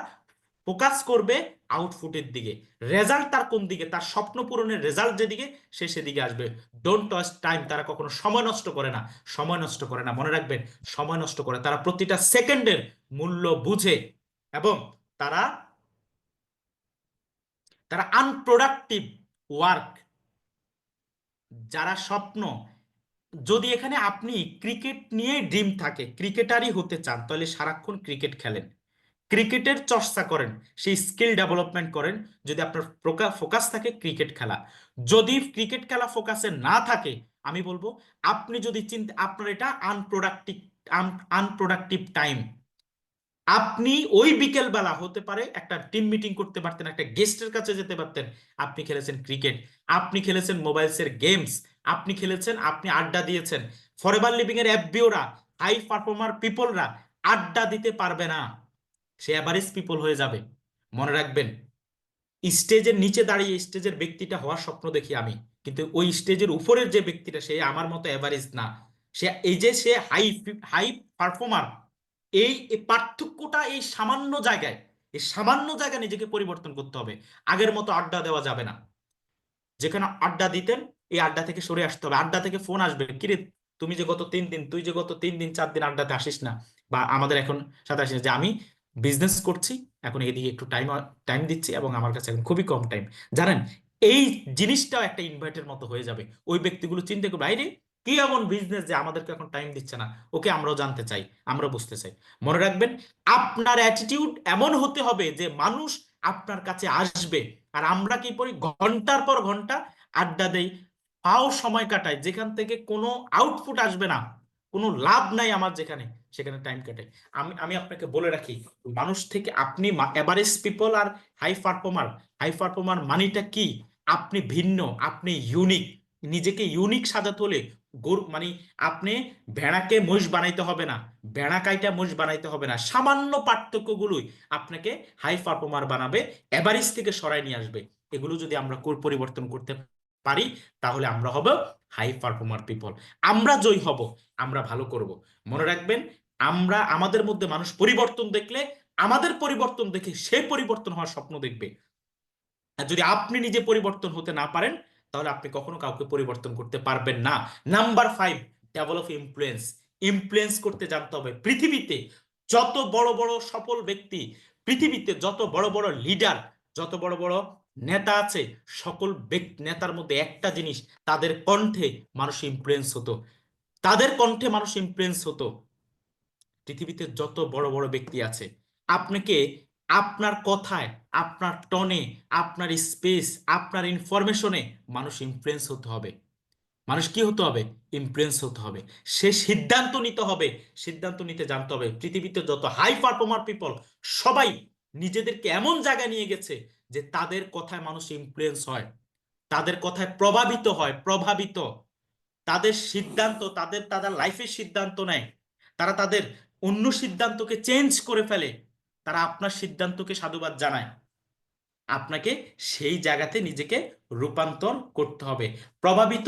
S1: ফোকাস করবে আউটপুটের দিকে। রেজাল্ট তার কোন দিকে, তার স্বপ্ন পূরণের রেজাল্ট যেদিকে, সে সেদিকে আসবে। ডোন্ট ওয়েস্ট টাইম, তারা কখনো সময় নষ্ট করে না। সময় নষ্ট করে না, মনে রাখবেন, সময় নষ্ট করে তারা প্রতিটা সেকেন্ডের মূল্য বুঝে। এবং তারা তারা আনপ্রোডাক্টিভ ওয়ার্ক, যারা স্বপ্ন, যদি এখানে আপনি ক্রিকেট নিয়ে ড্রিম থাকে, ক্রিকেটারই হতে চান, তাহলে সারাক্ষণ ক্রিকেট খেলেন, ক্রিকেটের চর্চা করেন, সেই স্কিল ডেভেলপমেন্ট করেন। যদি আপনার ফোকাস থাকে ক্রিকেট খেলা, যদি ক্রিকেট খেলা ফোকাসে না থাকে, আমি বলবো আপনি যদি আপনার এটা আনপ্রোডাক্টিভ টাইম। আপনি ওই বিকেল বেলা হতে পারে একটা টিম মিটিং করতে পারতেন, একটা গেস্টের কাছে যেতে পারতেন। আপনি খেলেছেন ক্রিকেট, আপনি খেলেছেন মোবাইলসের গেমস, আপনি খেলেছেন, আপনি আড্ডা দিয়েছেন। ফরএভার লিভিং এর এফবিওরা, হাই পারফর্মার পিপলরা আড্ডা দিতে পারবে না, সে অ্যাভারেজ পিপল হয়ে যাবে। মনে রাখবেন, স্টেজের নিচে দাঁড়িয়ে স্টেজের ব্যক্তিটা হওয়ার স্বপ্ন দেখি আমি, কিন্তু ওই স্টেজের উপরের যে ব্যক্তিটা, সে আমার মতো অ্যাভারেজ না। সে এই যে সে হাই হাই পারফর্মার, এই পার্থক্যটা এই সামান্য জায়গায় নিজেকে পরিবর্তন করতে হবে। আগের মতো আড্ডা দেওয়া যাবে না। যেখানে আড্ডা দিতেন, এই আড্ডা থেকে সরে আসতে হবে। আড্ডা থেকে ফোন আসবে, কিরে তুমি যে গত 3 দিন, তুই যে গত 3 দিন 4 দিন আড্ডাতে আসিস না, বা আমাদের এখন সাথে আসিস না, যে আমি বিজনেস করছি, এখন এদিকে একটু টাইম টাইম দিচ্ছি, এবং আমার কাছে এখন খুবই কম টাইম। জানেন, এই জিনিসটাও একটা ইনভাইটের মতো হয়ে যাবে। ওই ব্যক্তিগুলো চিন্তা করবে, আরে কি এমন বিজনেস যে আমাদেরকে এখন টাইম দিচ্ছে না, ওকে আমরাও জানতে চাই, আমরা বুঝতে চাই। মনে রাখবেন, আপনার অ্যাটিটিউড এমন হতে হবে যে মানুষ আপনার কাছে আসবে। আর আমরা কি করি, ঘন্টার পর ঘন্টা আড্ডা দেই, পাও সময় কাটাই, যেখান থেকে কোনো আউটপুট আসবে না, কোনো লাভ নাই আমার, যেখানে সেখানে টাইম কাটাই। আমি আপনাকে বলে রাখি, মানুষ থেকে আপনি এভারেজ পিপল আর হাই পারফর্মার মানিটা কি, আপনি ভিন্ন, আপনি ইউনিক। নিজেকে ইউনিক সাজাতে হলে গরু মানে আপনি ভেড়াকে মহিষ বানাইতে হবে না, ভেড়া কাইটা মহিষ বানাইতে হবে না, সামান্য পার্থক্যগুলোই আপনাকে হাই পারফর্মার বানাবে, এভারেজ থেকে সরায় নিয়ে আসবে। এগুলো যদি আমরা পরিবর্তন করতে পারি, তাহলে আমরা হব হাই পারফর্মার পিপল। আমরা জয় হব, আমরা ভালো করব। মনে রাখবেন, আমাদের মধ্যে মানুষ পরিবর্তন দেখলে, আমাদের পরিবর্তন দেখে সে পরিবর্তন হওয়ার স্বপ্ন দেখবে। আর যদি আপনি নিজে পরিবর্তন হতে না পারেন, তাহলে আপনি কখনো কাউকে পরিবর্তন করতে পারবেন না। Number 5, develop influence. ইনফ্লুয়েন্স করতে জানতে হবে। পৃথিবীতে যত বড় বড় সফল ব্যক্তি, পৃথিবীতে যত বড় বড় লিডার, যত বড় বড় নেতা আছে, সকল নেতার মধ্যে একটা জিনিস, তাদের কণ্ঠে মানুষ ইনফ্লুয়েন্স হতো, তাদের কণ্ঠে মানুষ ইনফ্লুয়েন্স হতো। পৃথিবীতে যত বড় বড় ব্যক্তি আছে, আপনাকে আপনার কথায়, আপনার টনে, আপনার স্পেস, আপনার ইনফরমেশনে মানুষ ইনফ্লুয়েন্স হতে হবে। মানুষ কি হতে হবে, ইনফ্লুয়েন্স হতে হবে। সে সিদ্ধান্ত নিতে হবে, সিদ্ধান্ত নিতে জানতে হবে। পৃথিবীতে যত হাই পারফর্মার পিপল, সবাই নিজেদেরকে এমন জায়গায় নিয়ে গেছে যে তাদের কথায় মানুষ ইনফ্লুয়েন্স হয়, তাদের কথায় প্রভাবিত। তাদের সিদ্ধান্ত, তাদের তাদের লাইফের সিদ্ধান্ত নেয়, তারা তাদের অন্য সিদ্ধান্তকে চেঞ্জ করে ফেলে। তারা আপনার সিদ্ধান্তকে সাধুবাদ জানায়। আপনাকে সেই জায়গাতে নিজেকে রূপান্তর করতে হবে। প্রভাবিত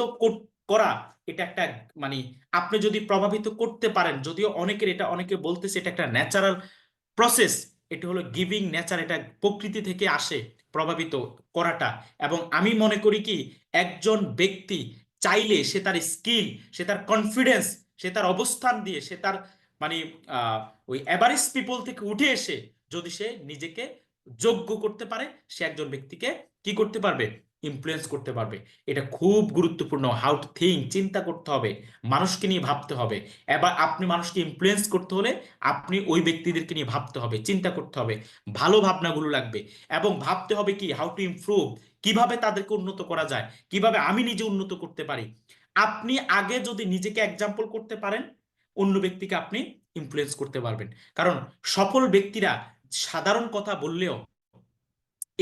S1: করা, এটা একটা মানে আপনি যদি প্রভাবিত করতে পারেন, যদিও অনেকের এটা, অনেকে বলতেছে এটা একটা ন্যাচারাল প্রসেস, এটা হলো গিভিং নেচার, এটা প্রকৃতি থেকে আসে প্রভাবিত করাটা। এবং আমি মনে করি কি, একজন ব্যক্তি চাইলে সে তার স্কিল, সে তার কনফিডেন্স, সে তার অবস্থান দিয়ে, সে তার মানে ওই অ্যাভারেজ পিপল থেকে উঠে এসে, যদি সে নিজেকে যোগ্য করতে পারে, সে একজন ব্যক্তিকে কি করতে পারবে, ইনফ্লুয়েন্স করতে পারবে। এটা খুব গুরুত্বপূর্ণ। হাউ টু থিঙ্ক, চিন্তা করতে হবে, মানুষকে নিয়ে ভাবতে হবে। এবার আপনি মানুষকে ইনফ্লুয়েন্স করতে হলে আপনি ওই ব্যক্তিদেরকে নিয়ে ভাবতে হবে, চিন্তা করতে হবে, ভালো ভাবনাগুলো লাগবে। এবং ভাবতে হবে কি, হাউ টু ইমপ্রুভ, কিভাবে তাদেরকে উন্নত করা যায়, কিভাবে আমি নিজে উন্নত করতে পারি। আপনি আগে যদি নিজেকে এক্সাম্পল করতে পারেন, অন্য ব্যক্তিকে আপনি ইনফ্লুয়েন্স করতে পারবেন। কারণ সফল ব্যক্তিরা সাধারণ কথা বললেও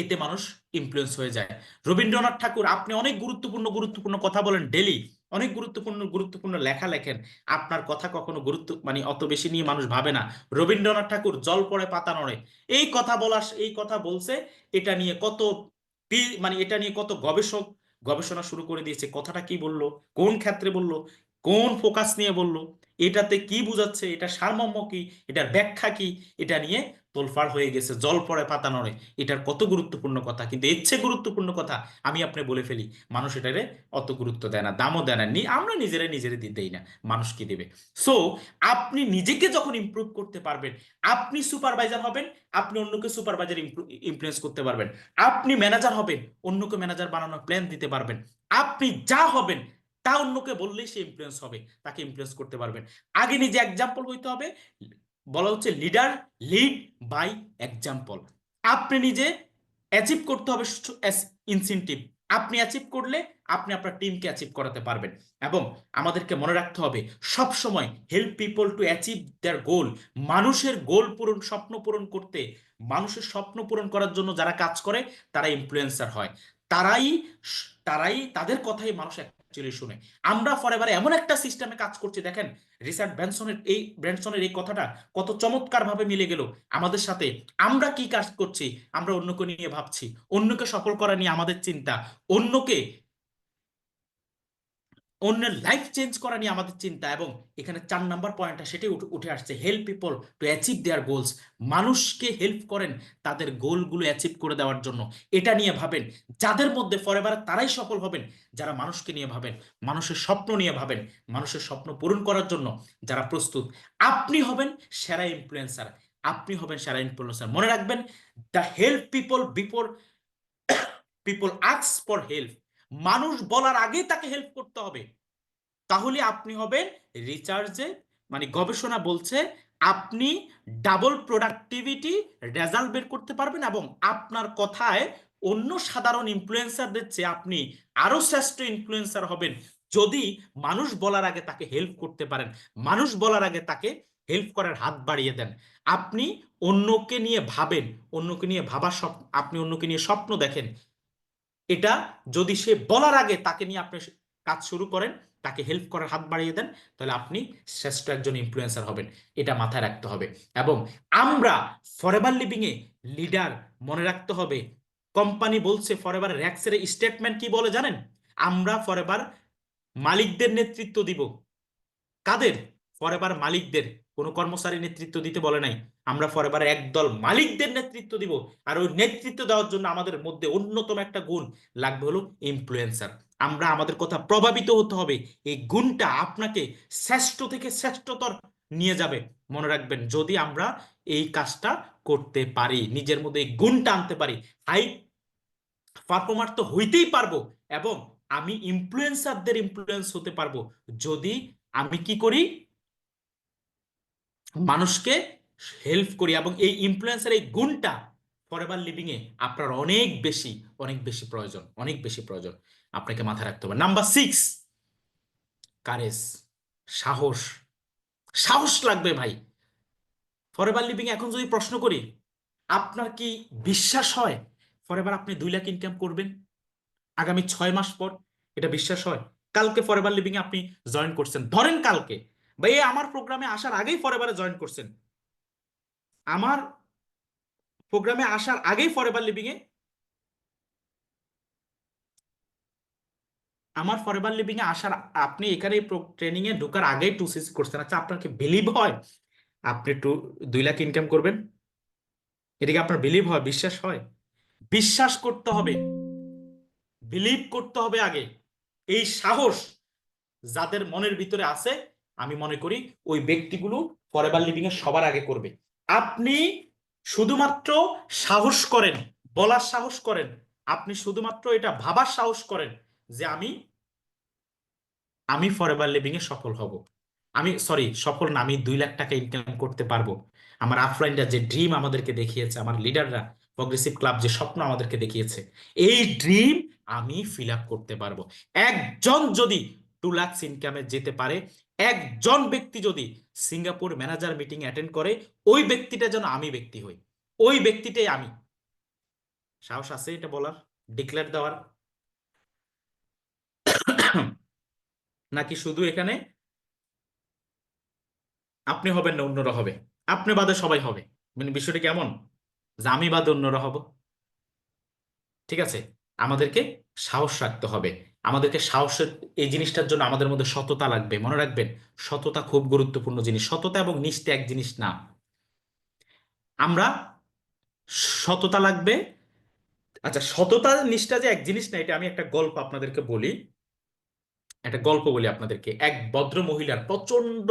S1: এতে মানুষ ইনফ্লুয়েন্স হয়ে যায়। রবীন্দ্রনাথ ঠাকুর, আপনি অনেক গুরুত্বপূর্ণ গুরুত্বপূর্ণ কথা বলেন ডেলি, অনেক গুরুত্বপূর্ণ গুরুত্বপূর্ণ লেখা লেখেন, আপনার কথা কখনো গুরুত্ব মানে অত বেশি নিয়ে মানুষ ভাবে না। রবীন্দ্রনাথ ঠাকুর জল পড়ে পাতা নড়ে, এই কথা বলার এই কথা বলছে। এটা নিয়ে কত মানে এটা নিয়ে কত গবেষক গবেষণা শুরু করে দিয়েছে। কথাটা কি বললো, কোন ক্ষেত্রে বললো, কোন ফোকাস নিয়ে বললো, এটাতে কি বোঝাচ্ছে, এটা সারমর্ম কি, এটার ব্যাখ্যা কি, এটা নিয়ে তোলপাড় হয়ে গেছে। জল পড়ে পাতা নড়ে, এটার কত গুরুত্বপূর্ণ কথা, কিন্তু এর চেয়ে গুরুত্বপূর্ণ কথা আমি আপনি বলে ফেলি, মানুষ এটারে অত গুরুত্ব দেয় না, দামও দেয় না, আমরা নিজেরা নিজেরা দেই না, মানুষ কি দেবে। সো আপনি নিজেকে যখন ইমপ্রুভ করতে পারবেন, আপনি সুপারভাইজার হবেন, আপনি অন্যকে সুপারভাইজার ইনফ্লুয়েন্স করতে পারবেন, আপনি ম্যানেজার হবেন, অন্যকে ম্যানেজার বানানোর প্ল্যান দিতে পারবেন, আপনি যা হবেন তা অন্যকে বললেই সে ইনফ্লুয়েন্স হবে, তাকে ইনফ্লুয়েন্স করতে পারবেন। আগে নিজে এক্সাম্পল হইতে হবে। বলা হচ্ছে লিডার লিড বাই এক্সাম্পল। আপনি নিজে অ্যাচিভ করতে হবে ইনসেনটিভ, আপনি অ্যাচিভ করলে আপনি আপনার টিমকে অ্যাচিভ করাতে পারবেন। এবং আমাদেরকে মনে রাখতে হবে সব সময় help people to achieve their goal. মানুষের গোল পূরণ, স্বপ্ন পূরণ করতে, মানুষের স্বপ্ন পূরণ করার জন্য যারা কাজ করে তারা ইনফ্লুয়েন্সার হয়। তারাই তারাই তাদের কথাই মানুষ অ্যাকচুয়ালি শুনে। আমরা ফরএভারে এমন একটা সিস্টেমে কাজ করছি, দেখেন রিচার্ড ব্র্যানসনের এই কথাটা কত চমৎকার ভাবে মিলে গেল আমাদের সাথে। আমরা কি কাজ করছি, আমরা অন্যকে নিয়ে ভাবছি, অন্যকে সফল করা নিয়ে আমাদের চিন্তা, অন্যকে অন্যের লাইফ চেঞ্জ করা নিয়ে আমাদের চিন্তা। এবং এখানে 4 নাম্বার পয়েন্টটা সেটাই উঠে আসছে, help people to achieve there goals. মানুষকে হেল্প করেন তাদের গোলগুলো অ্যাচিভ করে দেওয়ার জন্য, এটা নিয়ে ভাবেন। যাদের মধ্যে ফরএভার তারাই সফল হবেন যারা মানুষকে নিয়ে ভাবেন, মানুষের স্বপ্ন নিয়ে ভাবেন, মানুষের স্বপ্ন পূরণ করার জন্য যারা প্রস্তুত। আপনি হবেন সেরা ইনফ্লুয়েন্সার, আপনি হবেন সেরা ইনফ্লুয়েন্সার। মনে রাখবেন, the help people before people ask for help. মানুষ বলার আগে তাকে হেল্প করতে হবে, তাহলে আপনি হবেন রিচার্জে, মানে গবেষণা বলছে আপনি ডাবল প্রোডাক্টিভিটি রেজাল্ট বের করতে পারবেন, এবং আপনার কথায় অন্য সাধারণ ইনফ্লুয়েন্সারদের চেয়ে আপনি আরো শ্রেষ্ঠ ইনফ্লুয়েন্সার হবেন যদি মানুষ বলার আগে তাকে হেল্প করতে পারেন, মানুষ বলার আগে তাকে হেল্প করার হাত বাড়িয়ে দেন। আপনি অন্যকে নিয়ে ভাবেন, অন্যকে নিয়ে ভাবার স্বপ্ন, আপনি অন্যকে নিয়ে স্বপ্ন দেখেন, এটা যদি সে বলার আগে তাকে নিয়ে আপনি কাজ শুরু করেন, তাকে হেল্প করার হাত বাড়িয়ে দেন, তাহলে আপনি শ্রেষ্ঠ একজন ইনফ্লুয়েন্সার হবেন। এটা মাথায় রাখতে হবে। এবং আমরা ফরএভার লিভিং এ লিডার, মনে রাখতে হবে কোম্পানি বলছে ফরএভার র্যাক্সের স্টেটমেন্ট কি বলে জানেন? আমরা ফরএভার মালিকদের নেতৃত্ব দিব। কাদের? ফরএভার মালিকদের, কোনো কর্মচারী নেতৃত্ব দিতে বলে নাই। আমরা ফরএভার একদল মালিকদের নেতৃত্ব দিব। আর ওই নেতৃত্ব দেওয়ার জন্য আমাদের মধ্যে অন্যতম একটা গুণ লাগবে, হলো ইনফ্লুয়েন্সার। আমরা আমাদের কথা প্রভাবিত হতে হবে, এই গুণটা আপনাকে শ্রেষ্ঠ থেকে শ্রেষ্ঠতর নিয়ে যাবে। মনে রাখবেন, যদি আমরা এই কাজটা করতে পারি, নিজের মধ্যে এই গুণটা আনতে পারি, হাই পারফর্মার তো হইতেই পারবো। এবং আমি ইনফ্লুয়েন্সারদের ইনফ্লুয়েন্স হতে পারবো যদি আমি কি করি, মানুষকে হেল্প করি। এবং এই ইনফ্লুয়েন্সের এই গুণটা ফরএভার লিভিং এ আপনার অনেক বেশি, অনেক বেশি প্রয়োজন, অনেক বেশি প্রয়োজন। আপনাকে মাথায় রাখতে হবে। নাম্বার 6, কারেজ, সাহস। সাহস লাগবে ভাই ফরএভার লিভিং। এখন যদি প্রশ্ন করি, আপনার কি বিশ্বাস হয় ফরএভার আপনি 2 লাখ ইনকাম করবেন আগামী 6 মাস পর? এটা বিশ্বাস হয়? কালকে ফরএভার লিভিং এ আপনি জয়েন করছেন, ধরেন কালকে, ভাই আমার প্রোগ্রামে আসার আগেই ফরএভারে জয়েন করছেন, আমার প্রোগ্রামে আসার আগেই ফরএভার লিভিং এ, আমার ফরএভার লিভিং এ আসার, আপনি এখানে ট্রেনিং এ ঢোকার আগেই 2CC করছেন। আচ্ছা, আপনার কি বিলিভ হয় আপনি 2 লাখ ইনকাম করবেন? এটা কি আপনার বিলিভ হয়, বিশ্বাস হয়? বিশ্বাস করতে হবে, বিলিভ করতে হবে আগে। এই সাহস যাদের মনের ভিতরে আছে, আমি মনে করি ওই ব্যক্তিগুলো ফরএভার লিভিং এর সবার আগে করবে। আপনি শুধুমাত্র সাহস করেন, বলার সাহস করেন, আপনি শুধুমাত্র এটা ভাবার সাহস করেন যে আমি আমি ফরএভার লিভিং এ সফল হব, আমি সরি সফল না, আমি 2 লাখ টাকা ইনকাম করতে পারবো। আমার আফলাইনরা যে ড্রিম আমাদেরকে দেখিয়েছে, আমার লিডাররা প্রগ্রেসিভ ক্লাব যে স্বপ্ন আমাদেরকে দেখিয়েছে, এই ড্রিম আমি ফিল আপ করতে পারবো। একজন যদি 2 লাখ ইনকামে যেতে পারে, একজন ব্যক্তি যদি সিঙ্গাপুর ম্যানেজার মিটিং অ্যাটেন্ড করে, ওই ব্যক্তিটা যেন আমি ব্যক্তি হই, ওই ব্যক্তিটাই আমি। সাহস আছে এটা বলার, ডিক্লেয়ার দেওয়ার? নাকি শুধু এখানে আপনি হবেন না অন্যরা হবে? আপনি বাদে সবাই হবে, মানে বিষয়টা কেমন, যে আমি বাদে অন্যরা হব? ঠিক আছে, আমাদেরকে সাহস রাখতে হবে। আমাদেরকে সাহসের এই জিনিসটার জন্য আমাদের মধ্যে সততা লাগবে, মনে রাখবেন। সততা খুব গুরুত্বপূর্ণ জিনিস, সততা এবং নিষ্ঠা এক জিনিস না। আমরা সততা লাগবে। আচ্ছা, সততা নিষ্ঠা যে এক জিনিস না, এটা আমি একটা গল্প আপনাদেরকে বলি। একটা গল্প বলি আপনাদেরকে। এক ভদ্র মহিলার প্রচন্ড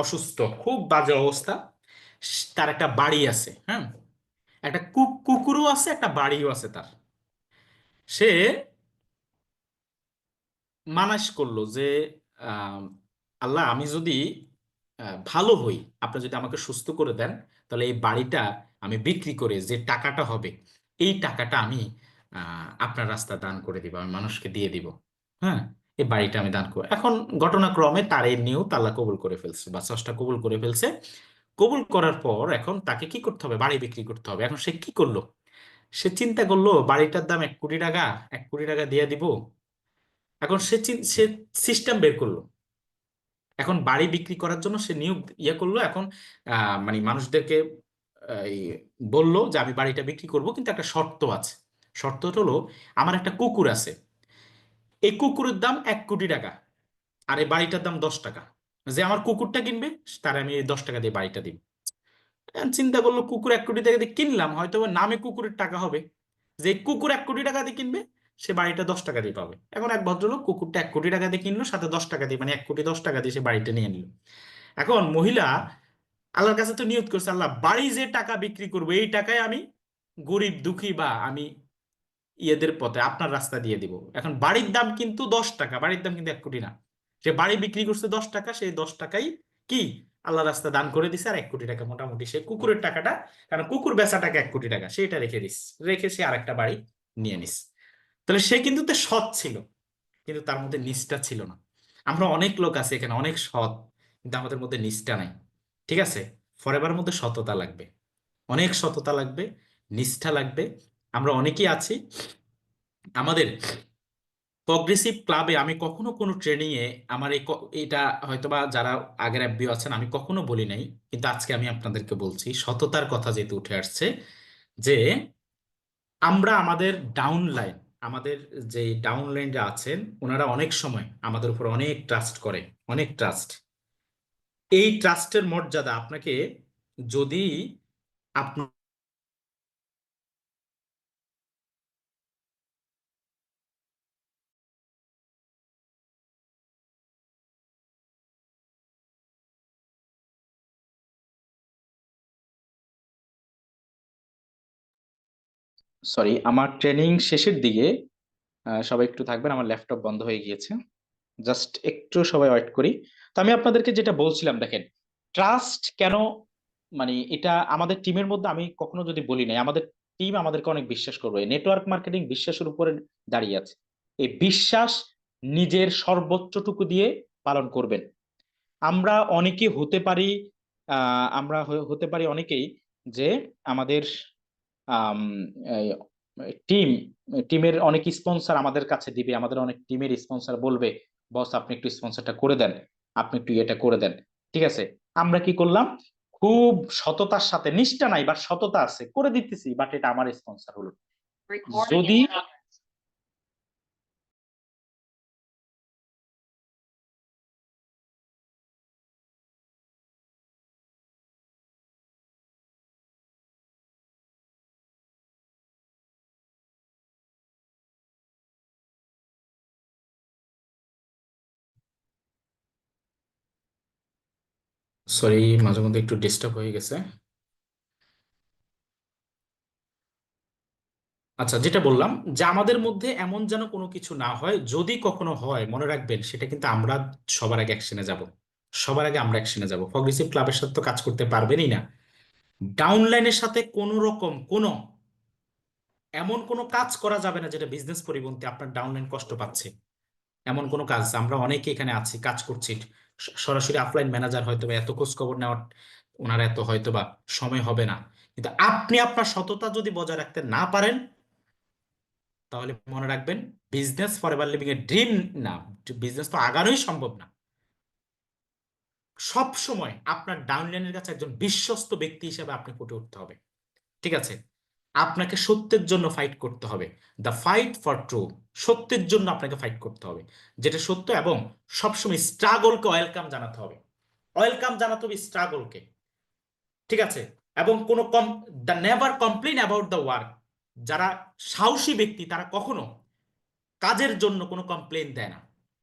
S1: অসুস্থ, খুব বাজে অবস্থা। তার একটা বাড়ি আছে, হ্যাঁ, একটা কুকুরও আছে, একটা বাড়িও আছে তার। সে মানাস করলো যে আহ, আল্লাহ, আমি যদি ভালো হই, আপনি যদি আমাকে সুস্থ করে দেন, তাহলে এই বাড়িটা আমি বিক্রি করে যে টাকাটা হবে, এই টাকাটা আমি আপনার রাস্তা দান করে দিব, আমি মানুষকে দিয়ে দিব। হ্যাঁ, এই বাড়িটা আমি দান করব। এখন ঘটনাক্রমে তার এই নিয়েও আল্লাহ কবুল করে ফেলছে, বা স্রষ্টা কবুল করে ফেলছে। কবুল করার পর এখন তাকে কি করতে হবে, বাড়ি বিক্রি করতে হবে। এখন সে কি করলো, সে চিন্তা করলো বাড়িটার দাম 1 কোটি টাকা, 1 কোটি টাকা দিয়ে দিব। এখন সে সিস্টেম বের করলো। এখন বাড়ি বিক্রি করার জন্য সে নিয়োগ করলো। এখন মানে মানুষদেরকে এই বললো যে আমি বাড়িটা বিক্রি করব, কিন্তু একটা শর্ত আছে। শর্তটা হলো, আমার একটা কুকুর আছে, এই কুকুরের দাম 1 কোটি টাকা, আর এই বাড়িটার দাম 10 টাকা। যে আমার কুকুরটা কিনবে, তার আমি এই 10 টাকা দিয়ে বাড়িটা দিব। এখন চিন্তা করলো, কুকুর 1 কোটি টাকা দিয়ে কিনলাম, হয়তো বা নামে কুকুরের টাকা হবে। যে কুকুর 1 কোটি টাকা দিয়ে কিনবে, সে বাড়িটা 10 টাকা দিয়ে পাবে। এখন এক ভদ্রলোক কুকুরটা 1 কোটি টাকা দিয়ে কিনলো, সাথে 10 টাকা দিয়ে, মানে 1 কোটি 10 টাকা দিয়ে সে বাড়িটা নিয়ে নিল। এখন মহিলা আল্লাহর কাছে তো নিয়ত করছে, আল্লাহ, বাড়ি যে টাকা বিক্রি করবো, এই টাকায় আমি গরিব দুঃখী বা আমি ইয়েদের পথে আপনার রাস্তা দিয়ে দিব। এখন বাড়ির দাম কিন্তু 10 টাকা, বাড়ির দাম কিন্তু 1 কোটি না। সে বাড়ি বিক্রি করছে 10 টাকা, সেই 10 টাকাই কি আল্লাহ রাস্তা দান করে দিছে। আর 1 কোটি টাকা মোটামুটি সে কুকুরের টাকাটা, কারণ কুকুর বেচা টাকা 1 কোটি টাকা, সেটা রেখে দিস, রেখে সে আরেকটা বাড়ি নিয়ে নিস। তাহলে সে কিন্তু তো সৎ ছিল, কিন্তু তার মধ্যে নিষ্ঠা ছিল না। আমরা অনেক লোক আছে এখানে অনেক সৎ, কিন্তু আমাদের মধ্যে নিষ্ঠা নাই। ঠিক আছে, ফরএভার মধ্যে সততা লাগবে, অনেক সততা লাগবে, নিষ্ঠা লাগবে। আমরা অনেকেই আছি, আমাদের প্রগ্রেসিভ ক্লাবে আমি কখনো কোনো ট্রেনিং এ আমার এটা হয়তোবা যারা আগের অ্যাফবিও আছেন আমি কখনো বলি নাই, কিন্তু আজকে আমি আপনাদেরকে বলছি, সততার কথা যেহেতু উঠে আসছে, যে আমরা আমাদের ডাউনলাইন, আমাদের যে ডাউনলাইনরা আছেন, ওনারা অনেক সময় আমাদের উপর অনেক ট্রাস্ট করে, অনেক ট্রাস্ট। এই ট্রাস্টের মর্যাদা আপনাকে, যদি আপনার, সরি, আমার ট্রেনিং শেষের দিকে, সবাই একটু থাকবেন, আমার ল্যাপটপ বন্ধ হয়ে গিয়েছে, জাস্ট একটু সবাই ওয়েট করি। তো আমি আপনাদেরকে যেটা বলছিলাম, দেখেন, ট্রাস্ট কেন, মানে এটা আমাদের টিমের মধ্যে আমি কখনো যদি বলি নাই, আমাদের টিম আমাদেরকে অনেক বিশ্বাস করবে। নেটওয়ার্ক মার্কেটিং বিশ্বাসের উপরে দাঁড়িয়ে আছে। এই বিশ্বাস নিজের সর্বোচ্চটুকু দিয়ে পালন করবেন। আমরা অনেকে হতে পারি, আমরা হতে পারি অনেকেই, যে আমাদের টিম টিমের অনেক স্পন্সর আমাদের কাছে দিবে, আমাদের অনেক টিমের স্পন্সর বলবে, বস আপনি একটু স্পন্সরটা করে দেন, আপনি একটু এটা করে দেন। ঠিক আছে, আমরা কি করলাম, খুব সততার সাথে, নিষ্ঠা নাই বা সততা আছে, করে দিতেছি, বাট এটা আমার স্পন্সর হলো। যদি সরি, মাঝে মধ্যে একটু ডিস্টার্ব হয়ে গেছে। আচ্ছা, যেটা বললাম, যে আমাদের মধ্যে এমন যেন কোনো কিছু না হয়, যদি কখনো হয় মনে রাখবেন, সেটা কিন্তু আমরা সবার আগে অ্যাকশনে যাব, সবার আগে আমরা অ্যাকশনে যাব। প্রগ্রেসিভ ক্লাবের সাথে তো কাজ করতে পারবেনই না, ডাউনলাইনের সাথে কোনো রকম কোনো এমন কোনো কাজ করা যাবে না যেটা বিজনেস পরিপন্থী, আপনার ডাউনলাইন কষ্ট পাচ্ছে, এমন কোনো কাজ। আমরা অনেকে এখানে আছি, কাজ করছি, সরাসরি অফলাইন ম্যানেজার হয়তো বা এত খোঁজ খবর নেওয়ার ওনার এত হয়তো বা সময় হবে না, কিন্তু আপনি আপনার সততা যদি বজায় রাখতে না পারেন, তাহলে মনে রাখবেন, বিজনেস ফর এভার লিভিং এর ড্রিম না, বিজনেস তো আগানোই সম্ভব না। সব সময় আপনার ডাউনলাইনের কাছে একজন বিশ্বস্ত ব্যক্তি হিসেবে আপনি ফুটে উঠতে হবে। ঠিক আছে, আপনাকে সত্যের জন্য ফাইট করতে হবে, দ্য ফাইট ফর ট্রু, সত্যের জন্য আপনাকে ফাইট করতে হবে, যেটা সত্য, এবং সবসময় স্ট্রাগলকে ওয়েলকাম জানাতে হবে, ওয়েলকাম জানাতে হবে স্ট্রাগলকে। ঠিক আছে, এবং কোনো the never complain about the work, যারা সাহসী ব্যক্তি তারা কখনো কাজের জন্য কোনো কমপ্লেন দেয় না,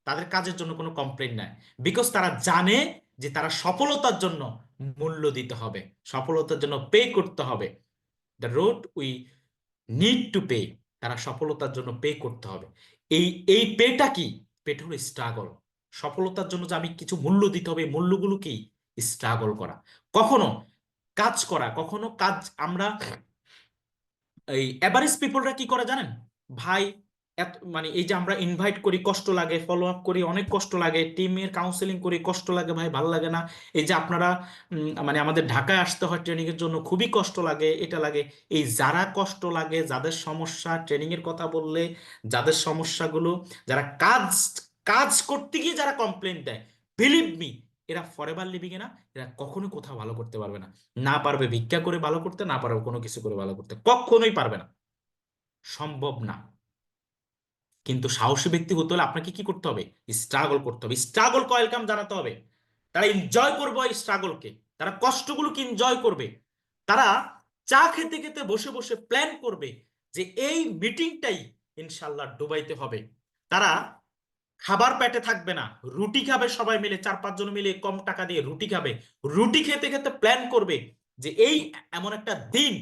S1: তাদের কাজের জন্য কোনো কমপ্লেন নেয়, বিকজ তারা জানে যে তারা সফলতার জন্য মূল্য দিতে হবে, সফলতার জন্য পে করতে হবে, the road we need to pay, তারা সফলতার জন্য পে করতে হবে। এই এই পেটা কি? পেটা হলো স্ট্রাগল। সফলতার জন্য যে আমি কিছু মূল্য দিতে হবে, এই মূল্যগুলো কি? স্ট্রাগল করা, কখনো কাজ করা, কখনো কাজ আমরা এই এভারেজ পিপলরা কি করে জানেন ভাই? এত মানে এই যে আমরা ইনভাইট করি কষ্ট লাগে, ফলো আপ করি অনেক কষ্ট লাগে, টিমের কাউন্সেলিং করি কষ্ট লাগে ভাই, ভালো লাগে না। এই যে আপনারা মানে আমাদের ঢাকায় আসতে হয় ট্রেনিং এর জন্য, খুবই কষ্ট লাগে, এটা লাগে। এই যারা কষ্ট লাগে, যাদের সমস্যা, ট্রেনিং এর কথা বললে যাদের সমস্যাগুলো, যারা কাজ কাজ করতে গিয়ে যারা কমপ্লেন দেয়, বিলিভ মি, এরা ফরএভার লিভিং এ না, এরা কখনো কোথাও ভালো করতে পারবে না। না পারবে ভিক্ষা করে ভালো করতে, না পারবে কোনো কিছু করে ভালো করতে, কখনোই পারবে না, সম্ভব না। কিন্তু সাহসী ব্যক্তি হতে হলে আপনাকে কি করতে হবে? স্ট্রাগল করতে হবে, স্ট্রাগল ওয়েলকাম জানাতে হবে। তারা এনজয় করবে এই স্ট্রাগলকে, তারা কষ্টগুলোকে এনজয় করবে, তারা চা খেতে খেতে বসে বসে প্ল্যান করবে যে এই মিটিংটাই ইনশাল্লাহ দুবাইতে হবে। তারা খাবার পেটে থাকবে না, রুটি খাবে সবাই মিলে, 4-5 জন মিলে কম টাকা দিয়ে রুটি খাবে, রুটি খেতে খেতে প্ল্যান করবে যে এই এমন একটা দিন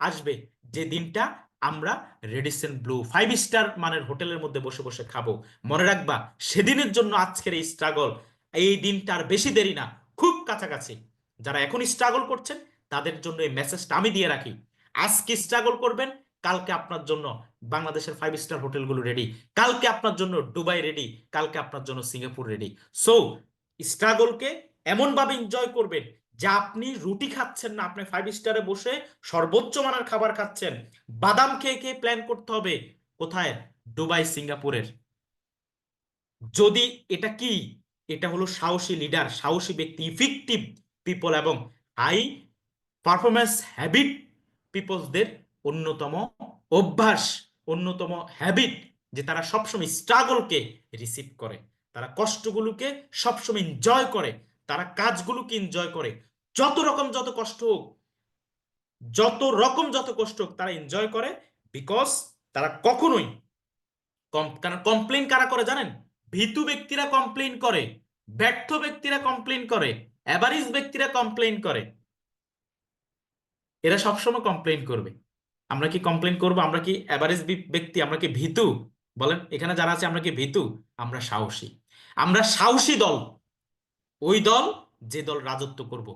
S1: আসবে যে দিনটা আমরা রেডিসন ব্লু 5 স্টার মানের হোটেলের মধ্যে বসে বসে খাবো। মনে রাখবা, সেদিনের জন্য আজকের এই স্ট্রাগল, এই দিনটা আর বেশি দেরি না, খুব কাছাকাছি। যারা এখন স্ট্রাগল করছেন তাদের জন্য এই মেসেজটা আমি দিয়ে রাখি, আজকে স্ট্রাগল করবেন, কালকে আপনার জন্য বাংলাদেশের 5 স্টার হোটেলগুলো রেডি, কালকে আপনার জন্য দুবাই রেডি, কালকে আপনার জন্য সিঙ্গাপুর রেডি। সো স্ট্রাগলকে এমন ভাবে এনজয় করবেন যে আপনি রুটি খাচ্ছেন না, আপনি 5 স্টারে বসে সর্বোচ্চ মানের খাবার খাচ্ছেন, বাদাম খেয়ে খেয়ে প্ল্যান করতে হবে কোথায়? দুবাই, সিঙ্গাপুরের। যদি এটা কি, এটা হলো সাহসী লিডার, সাহসী ব্যক্তি, ইফেক্টিভ পিপল এবং হাই পারফরমেন্স হ্যাবিট পিপলসদের অন্যতম অভ্যাস, অন্যতম হ্যাবিট, যে তারা সবসময় স্ট্রাগলকে রিসিভ করে, তারা কষ্টগুলোকে সবসময় এনজয় করে, তারা কাজগুলোকে এনজয় করে, যত রকম যত কষ্ট হোক, যত রকম যত কষ্ট হোক তারা এনজয় করে, বিকজ তারা কখনোই কারণ কমপ্লেন কারা করে জানেন? ভীতু ব্যক্তিরা কমপ্লেন করে, ব্যর্থ ব্যক্তিরা কমপ্লেন করে, অ্যাভারেজ ব্যক্তিরা কমপ্লেন করে, এরা সবসময় কমপ্লেন করবে। আমরা কি কমপ্লেন করব? আমরা কি অ্যাভারেজ ব্যক্তি? আমরা কি ভীতু? বলেন এখানে যারা আছে, আমরা কি ভীতু? আমরা সাহসী, আমরা সাহসী দল, ওই দল যে দল রাজত্ব করব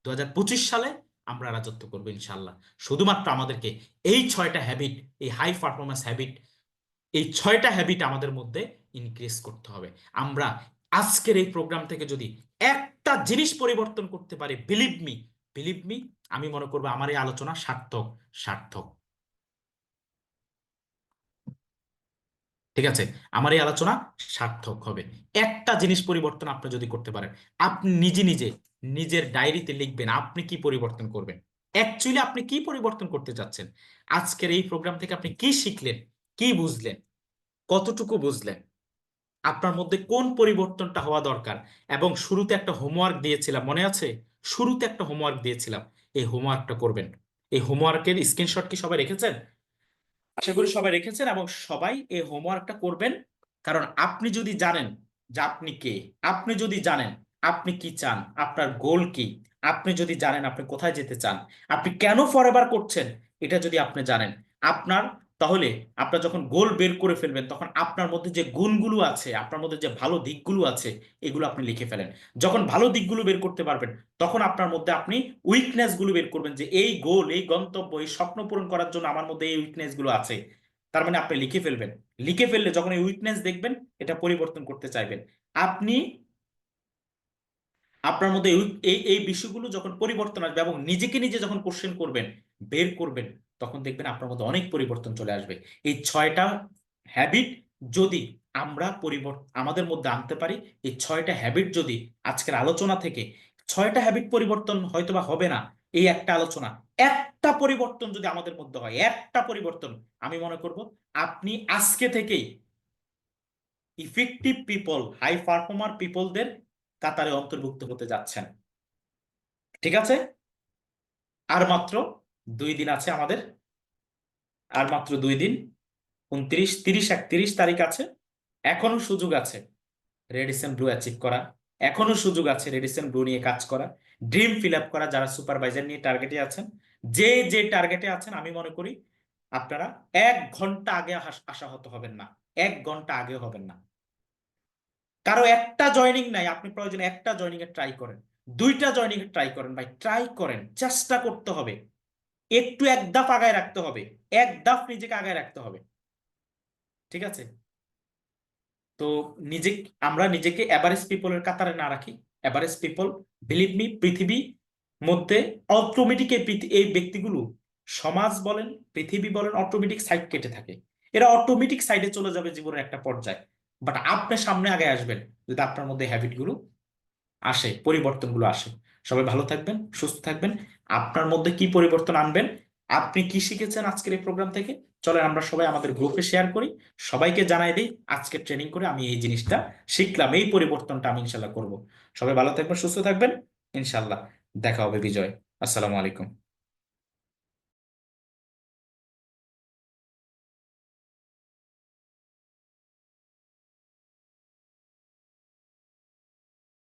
S1: 2025 সালে, আমরা রাজত্ব করবো ইনশাল্লাহ। শুধুমাত্র আমাদেরকে এই 6টা হ্যাবিট, এই হাই পারফরমেন্স হ্যাবিট, এই 6টা হ্যাবিট আমাদের মধ্যে ইনক্রিজ করতে হবে। আমরা আজকের এই প্রোগ্রাম থেকে যদি একটা জিনিস পরিবর্তন করতে পারি, বিলিভ মি, বিলিভ মি, আমি মনে করবো আমার এই আলোচনা সার্থক, সার্থক। ঠিক আছে, আমার এই আলোচনা সার্থক হবে। একটা জিনিস পরিবর্তন আপনি যদি করতে পারেন, আপনি নিজে নিজে নিজের ডায়েরিতে লিখবেন আপনি কি পরিবর্তন করবেন, অ্যাকচুয়ালি আপনি কি পরিবর্তন করতে চাচ্ছেন। আজকের এই প্রোগ্রাম থেকে আপনি কি শিখলেন, কি বুঝলেন, কতটুকু বুঝলেন, আপনার মধ্যে কোন পরিবর্তনটা হওয়া দরকার। এবং শুরুতে একটা হোমওয়ার্ক দিয়েছিলাম, মনে আছে? শুরুতে একটা হোমওয়ার্ক দিয়েছিলাম, এই হোমওয়ার্কটা করবেন। এই হোমওয়ার্কের স্ক্রিনশট কি সবাই রেখেছেন? আশা করি সবাই রেখেছেন, এবং সবাই এই হোমওয়ার্কটা করবেন। কারণ আপনি যদি জানেন যে আপনি কে, আপনি যদি জানেন আপনি কি চান, আপনার গোল কি, আপনি যদি জানেন আপনি কোথায় যেতে চান, আপনি কেন ফরএভার করছেন, এটা যদি আপনি জানেন আপনার, তাহলে আপনার যখন গোল বের করে ফেলবেন তখন আপনার মধ্যে যে গুণগুলো আছে, আপনার মধ্যে যে ভালো দিকগুলো আছে, এগুলো আপনি লিখে ফেলেন। যখন ভালো দিকগুলো বের করতে পারবেন তখন আপনার মধ্যে আপনি উইকনেস গুলো বের করবেন, যে এই গোল, এই গন্তব্য, এই স্বপ্ন পূরণ করার জন্য আমার মধ্যে এই উইকনেস গুলো আছে। তার মানে আপনি লিখে ফেলবেন, লিখে ফেললে যখন এই উইকনেস দেখবেন এটা পরিবর্তন করতে চাইবেন আপনি, আপনার মধ্যে এই এই বিষয়গুলো যখন পরিবর্তন আসবে এবং নিজেকে নিজে যখন কোশ্চেন করবেন, বের করবেন, তখন দেখবেন আপনার মধ্যে অনেক পরিবর্তন চলে আসবে। এই 6টা হ্যাবিট যদি আমরা পরিবর্তন আমাদের মধ্যে আনতে পারি, এই 6টা হ্যাবিট যদি আজকের আলোচনা থেকে 6টা হ্যাবিট পরিবর্তন হয়তোবা হবে না, এই একটা আলোচনা, একটা পরিবর্তন যদি আমাদের মধ্যে হয়, একটা পরিবর্তন, আমি মনে করব আপনি আজকে থেকেই ইফেক্টিভ পিপল, হাই পারফর্মার পিপলদের কাতারে অন্তর্ভুক্ত হতে যাচ্ছেন। ঠিক আছে? আর মাত্র 2 দিন আছে আমাদের, আর মাত্র 2 দিন, 29, 30, 31 তারিখ আছে। এখনো সুযোগ আছে রেডিসন ব্লু অ্যাচিভ করা, এখনো সুযোগ আছে রেডিসন ব্লু নিয়ে কাজ করা, ড্রিম ফিল আপ করা। যারা সুপারভাইজার নিয়ে টার্গেটে আছেন, যে যে টার্গেটে আছেন, আমি মনে করি আপনারা 1 ঘন্টা আগে আশাহত হবেন না, 1 ঘন্টা আগে হবেন না। কারো একটা জয়নিং নাই, আপনি প্রয়োজনে একটা জয়নিং এ ট্রাই করেন, 2টা জয়নিং এ ট্রাই করেন, ভাই ট্রাই করেন, চেষ্টা করতে হবে, একটু এক ধাপ আগায় রাখতে হবে, এক ধাপ নিজেকে আগায় রাখতে হবে। ঠিক আছে? তো নিজে আমরা নিজেকে এভারেজ পিপলের কাতারে না রাখি। এভারেজ পিপল, বিলিভ মি, পৃথিবী মধ্যে অটোমেটিক এই ব্যক্তিগুলো, সমাজ বলেন, পৃথিবী বলেন, অটোমেটিক সাইড কেটে থাকে। এরা অটোমেটিক সাইডে চলে যাবে জীবনের একটা পর্যায়ে। বাট আপনি সামনে আগে আসবেন যদি আপনার মধ্যে হ্যাবিট গুলো আসে, পরিবর্তনগুলো আসে। সবাই ভালো থাকবেন, সুস্থ থাকবেন। আপনার মধ্যে কি পরিবর্তন আনবেন, আপনি কি শিখেছেন আজকের এই প্রোগ্রাম থেকে, চলেন আমরা সবাই আমাদের গ্রুপে শেয়ার করি, সবাইকে জানাই দিই আজকে ট্রেনিং করে আমি এই জিনিসটা শিখলাম, এই পরিবর্তনটা আমি ইনশাল্লাহ করব। সবাই ভালো থাকবেন, সুস্থ থাকবেন। ইনশাল্লাহ দেখা হবে বিজয়। আসসালামু আলাইকুম।